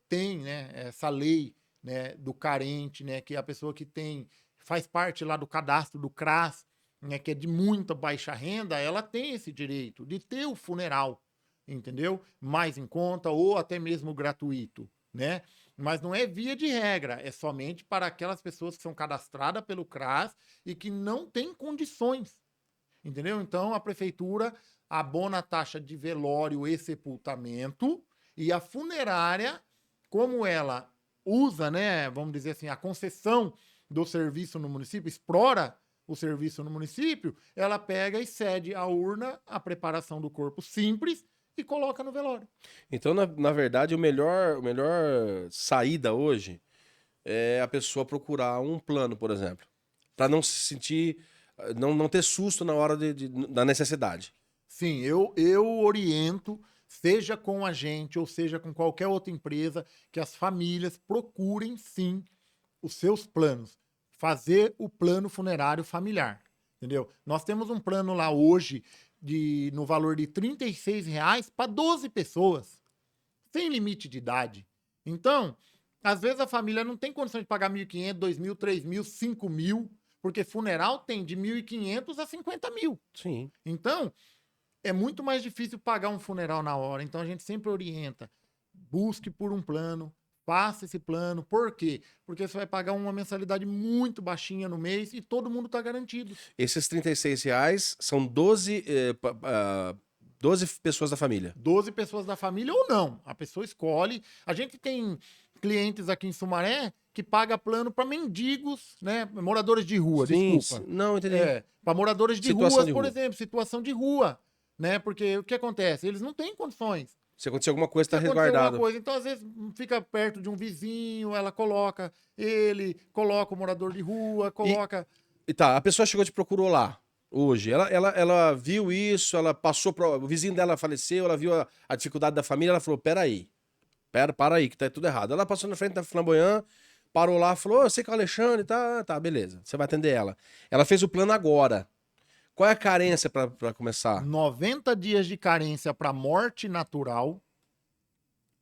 tem, né, essa lei, né, do carente, né, que é a pessoa que faz parte lá do cadastro do CRAS, né, que é de muita baixa renda, ela tem esse direito de ter o funeral, entendeu? Mais em conta ou até mesmo gratuito, né? Mas não é via de regra, é somente para aquelas pessoas que são cadastradas pelo CRAS e que não têm condições, entendeu? Então a prefeitura abona a taxa de velório e sepultamento e a funerária, como ela usa, né, vamos dizer assim, a concessão do serviço no município, explora o serviço no município, ela pega e cede à urna a preparação do corpo simples e coloca no velório. Então, na verdade, o melhor saída hoje é a pessoa procurar um plano, por exemplo, para não se sentir, não ter susto na hora da necessidade. Sim, eu oriento, seja com a gente ou seja com qualquer outra empresa, que as famílias procurem sim os seus planos. Fazer o plano funerário familiar, entendeu? Nós temos um plano lá hoje no valor de R$ 36 para 12 pessoas, sem limite de idade. Então, às vezes a família não tem condição de pagar 1.500, 2.000, 3.000, 5.000, porque funeral tem de 1.500 a 50.000. Sim. Então, é muito mais difícil pagar um funeral na hora. Então, a gente sempre orienta, busque por um plano, faça esse plano. Por quê? Porque você vai pagar uma mensalidade muito baixinha no mês e todo mundo está garantido. Esses R$ 36 são 12 pessoas da família. 12 pessoas da família ou não. A pessoa escolhe. A gente tem clientes aqui em Sumaré que paga plano para mendigos, né? Moradores de rua, Sim, desculpa. não, entendi. Para moradores de Situação ruas, de por rua. exemplo, situação de rua, né? Porque o que acontece? Eles não têm condições. Se acontecer alguma coisa, Se está acontecer alguma resguardado. coisa, então às vezes fica perto de um vizinho, ela coloca ele, coloca o morador de rua, coloca. E tá, a pessoa chegou e te procurou lá, hoje. Ela viu isso, ela passou pro. O vizinho dela faleceu, ela viu a dificuldade da família, ela falou: peraí, para aí, que tá tudo errado. Ela passou na frente da Flamboyant, parou lá, falou: eu sei que é o Alexandre, tá, beleza, você vai atender ela. Ela fez o plano agora. Qual é a carência pra começar? 90 dias de carência para morte natural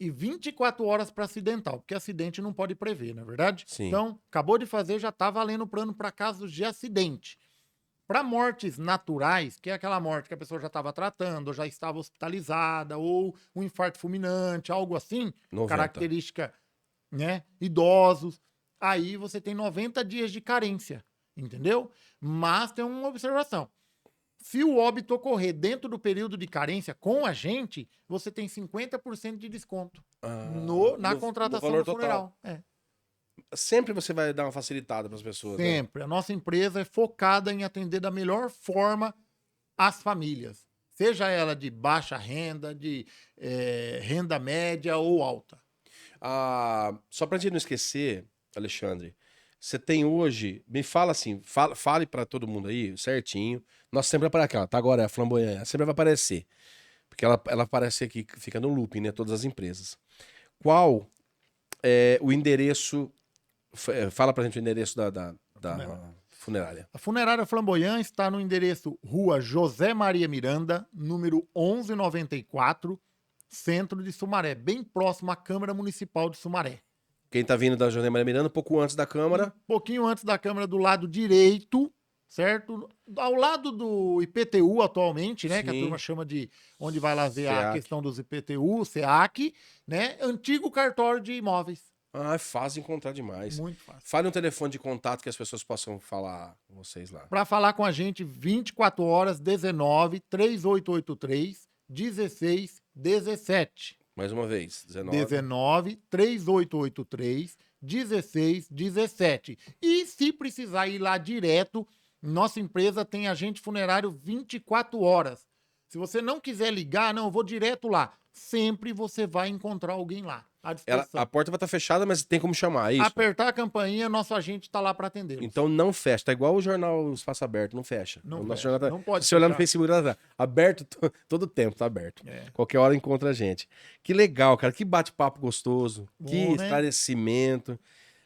e 24 horas para acidental, porque acidente não pode prever, não é verdade? Sim. Então, acabou de fazer, já está valendo o plano para casos de acidente. Para mortes naturais, que é aquela morte que a pessoa já estava tratando, ou já estava hospitalizada, ou um infarto fulminante, algo assim, 90. característica, né, idosos, aí você tem 90 dias de carência, entendeu? Mas tem uma observação. Se o óbito ocorrer dentro do período de carência com a gente, você tem 50% de desconto na contratação valor do funeral. Sempre você vai dar uma facilitada para as pessoas. Né? Sempre. A nossa empresa é focada em atender da melhor forma as famílias. Seja ela de baixa renda, de renda média ou alta. Só para a gente não esquecer, Alexandre, você tem hoje, me fala assim, fale para todo mundo aí, certinho. Nós sempre vai aparecer, tá agora é a Flamboyant, sempre vai aparecer. Porque ela aparece aqui, fica no looping, né? Todas as empresas. Qual é o endereço? Fala pra gente o endereço da funerária. A funerária Flamboyant está no endereço Rua José Maria Miranda, número 1194, centro de Sumaré, bem próximo à Câmara Municipal de Sumaré. Quem tá vindo da José Maria Miranda, um pouco antes da Câmara. Um pouquinho antes da Câmara, do lado direito, certo? Ao lado do IPTU atualmente, né? Sim. Que a turma chama de onde vai lá ver a SEAC. questão dos IPTU, SEAC, né? Antigo cartório de imóveis. É fácil encontrar demais. Muito fácil. Fale um telefone de contato que as pessoas possam falar com vocês lá. Para falar com a gente, 24 horas, 19 3883 16 17. Mais uma vez, 19. 19 3883 16 17. E se precisar ir lá direto, nossa empresa tem agente funerário 24 horas. Se você não quiser ligar, não, eu vou direto lá. Sempre você vai encontrar alguém lá, à disposição. A porta vai estar fechada, mas tem como chamar, é isso? Apertar a campainha, nosso agente está lá para atender. Então não fecha. Tá igual o jornal Espaço Aberto, não fecha. Não O nosso fecha. jornal tá... Não pode Se você olhar no fechar. Facebook, tá aberto todo tempo, tá aberto. Qualquer hora encontra a gente. Que legal, cara. Que bate-papo gostoso. Bom, Que né? esclarecimento.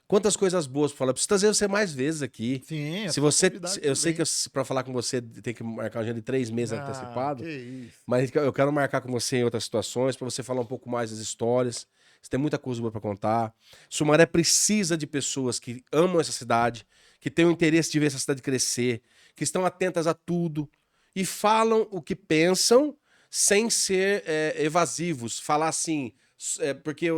Quantas coisas boas pra falar. Preciso trazer você mais vezes aqui. Sim, Se você, convidado eu sei também. que pra falar com você tem que marcar uma agenda de 3 meses antecipado. Que isso. Mas eu quero marcar com você em outras situações pra você falar um pouco mais das histórias. Você tem muita coisa boa pra contar. Sumaré precisa de pessoas que amam essa cidade, que têm o interesse de ver essa cidade crescer, que estão atentas a tudo e falam o que pensam sem ser evasivos. Falar assim, porque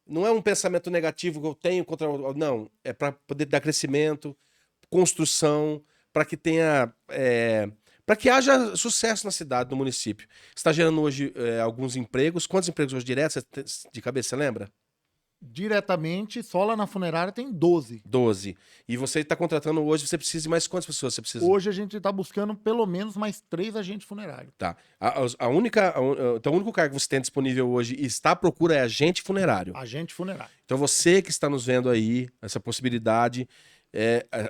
não é um pensamento negativo que eu tenho contra... Não, é para poder dar crescimento, construção, para que tenha... para que haja sucesso na cidade, no município. Está gerando hoje alguns empregos. Quantos empregos hoje diretos? De cabeça, você lembra? Diretamente, só lá na funerária tem 12. 12. E você está contratando hoje, você precisa de mais quantas pessoas você precisa? Hoje a gente tá buscando pelo menos mais 3 agentes funerários. Tá. Então, o único cargo que você tem disponível hoje e está à procura é agente funerário. Agente funerário. Então, você que está nos vendo aí, essa possibilidade,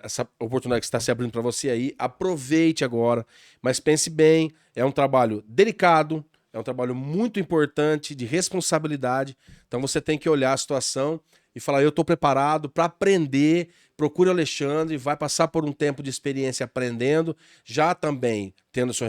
essa oportunidade que está se abrindo para você aí, aproveite agora, mas pense bem, é um trabalho delicado, é um trabalho muito importante, de responsabilidade. Então você tem que olhar a situação e falar, eu estou preparado para aprender, procure o Alexandre, vai passar por um tempo de experiência aprendendo, já também tendo sua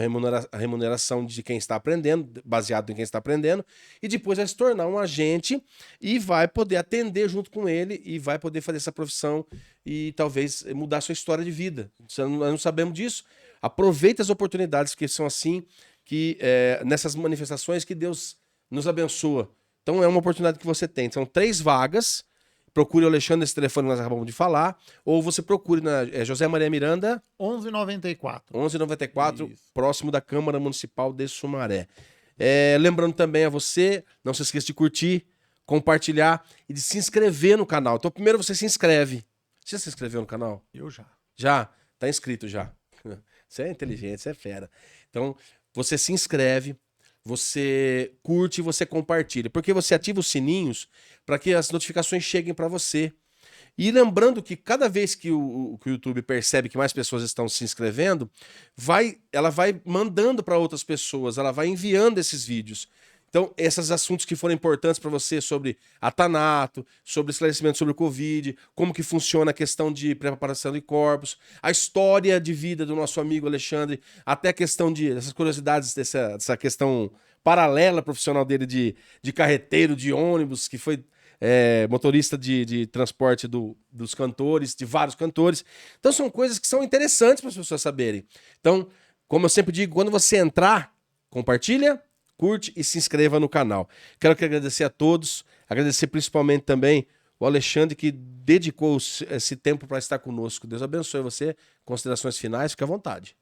remuneração de quem está aprendendo, baseado em quem está aprendendo, e depois vai se tornar um agente e vai poder atender junto com ele e vai poder fazer essa profissão e talvez mudar sua história de vida. Nós não sabemos disso. Aproveite as oportunidades que são assim, que nessas manifestações que Deus nos abençoa. Então é uma oportunidade que você tem. São 3 vagas. Procure o Alexandre nesse telefone que nós acabamos de falar. Ou você procure na José Maria Miranda... 1194. 1194, Isso. próximo da Câmara Municipal de Sumaré. Lembrando também a você, não se esqueça de curtir, compartilhar e de se inscrever no canal. Então primeiro você se inscreve. Você se inscreveu no canal? Eu já. Já? Tá inscrito já. Você é inteligente, você é fera. Então, você se inscreve, você curte e você compartilha. Porque você ativa os sininhos para que as notificações cheguem para você. E lembrando que cada vez que o YouTube percebe que mais pessoas estão se inscrevendo, ela vai mandando para outras pessoas, ela vai enviando esses vídeos. Então, esses assuntos que foram importantes para você sobre atanato, sobre esclarecimento sobre o Covid, como que funciona a questão de preparação de corpos, a história de vida do nosso amigo Alexandre, até a questão dessas curiosidades, dessa questão paralela profissional dele de carreteiro, de ônibus, que foi motorista de transporte dos cantores, de vários cantores. Então, são coisas que são interessantes para as pessoas saberem. Então, como eu sempre digo, quando você entrar, compartilha, curte e se inscreva no canal. Quero agradecer a todos, agradecer principalmente também o Alexandre que dedicou esse tempo para estar conosco. Deus abençoe você. Considerações finais, fique à vontade.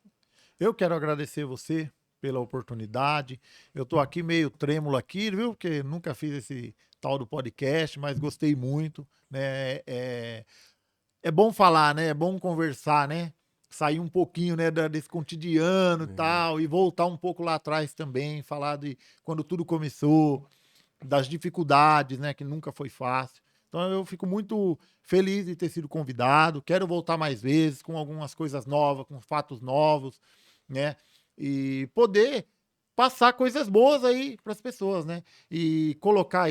Eu quero agradecer você pela oportunidade. Eu tô aqui meio trêmulo aqui, viu? Porque nunca fiz esse tal do podcast, mas gostei muito, né? É bom falar, né? É bom conversar, né? Sair um pouquinho, né, desse cotidiano e tal, e voltar um pouco lá atrás também, falar de quando tudo começou, das dificuldades, né, que nunca foi fácil. Então eu fico muito feliz de ter sido convidado, quero voltar mais vezes com algumas coisas novas, com fatos novos, né, e poder passar coisas boas aí para as pessoas, né, e colocar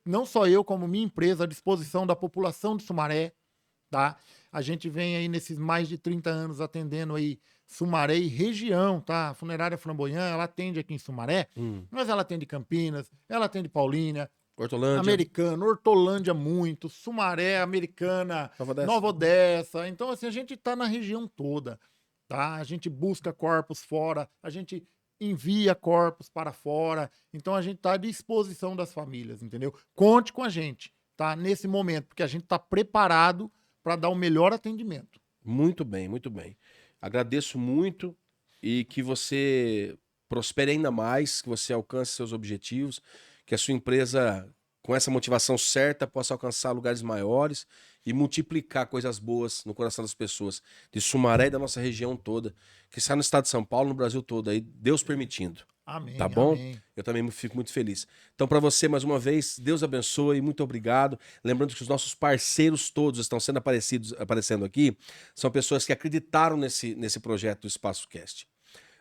não só eu, como minha empresa à disposição da população de Sumaré, tá? A gente vem aí nesses mais de 30 anos atendendo aí Sumaré e região, tá? A Funerária Flamboyant, ela atende aqui em Sumaré, mas ela atende Campinas, ela atende Paulínia, Hortolândia. Americana, Hortolândia muito, Sumaré, Americana, Nova Odessa. Então, assim, a gente tá na região toda, tá? A gente busca corpos fora, a gente envia corpos para fora. Então, a gente tá à disposição das famílias, entendeu? Conte com a gente, tá? Nesse momento, porque a gente tá preparado para dar o melhor atendimento. Muito bem, muito bem. Agradeço muito e que você prospere ainda mais, que você alcance seus objetivos, que a sua empresa, com essa motivação certa, possa alcançar lugares maiores e multiplicar coisas boas no coração das pessoas, de Sumaré e da nossa região toda, que está no estado de São Paulo, no Brasil todo, aí, Deus permitindo. Amém. Tá bom? Amém. Eu também fico muito feliz. Então, para você, mais uma vez, Deus abençoe, muito obrigado. Lembrando que os nossos parceiros todos estão sendo aparecendo aqui, são pessoas que acreditaram nesse projeto do Espaço Cast.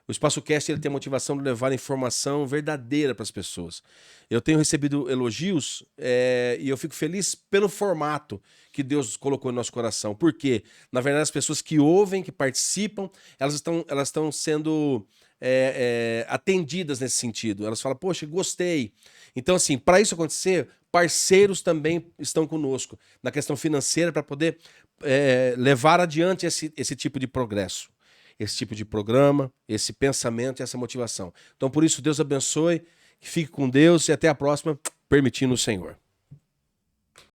O Espaço Cast ele tem a motivação de levar informação verdadeira para as pessoas. Eu tenho recebido elogios e eu fico feliz pelo formato que Deus colocou no nosso coração. Por quê? Na verdade, as pessoas que ouvem, que participam, elas estão sendo atendidas nesse sentido. Elas falam, poxa, gostei. Então, assim, para isso acontecer, parceiros também estão conosco na questão financeira para poder levar adiante esse tipo de progresso. esse tipo de programa, esse pensamento e essa motivação. Então, por isso, Deus abençoe, fique com Deus e até a próxima, permitindo o Senhor.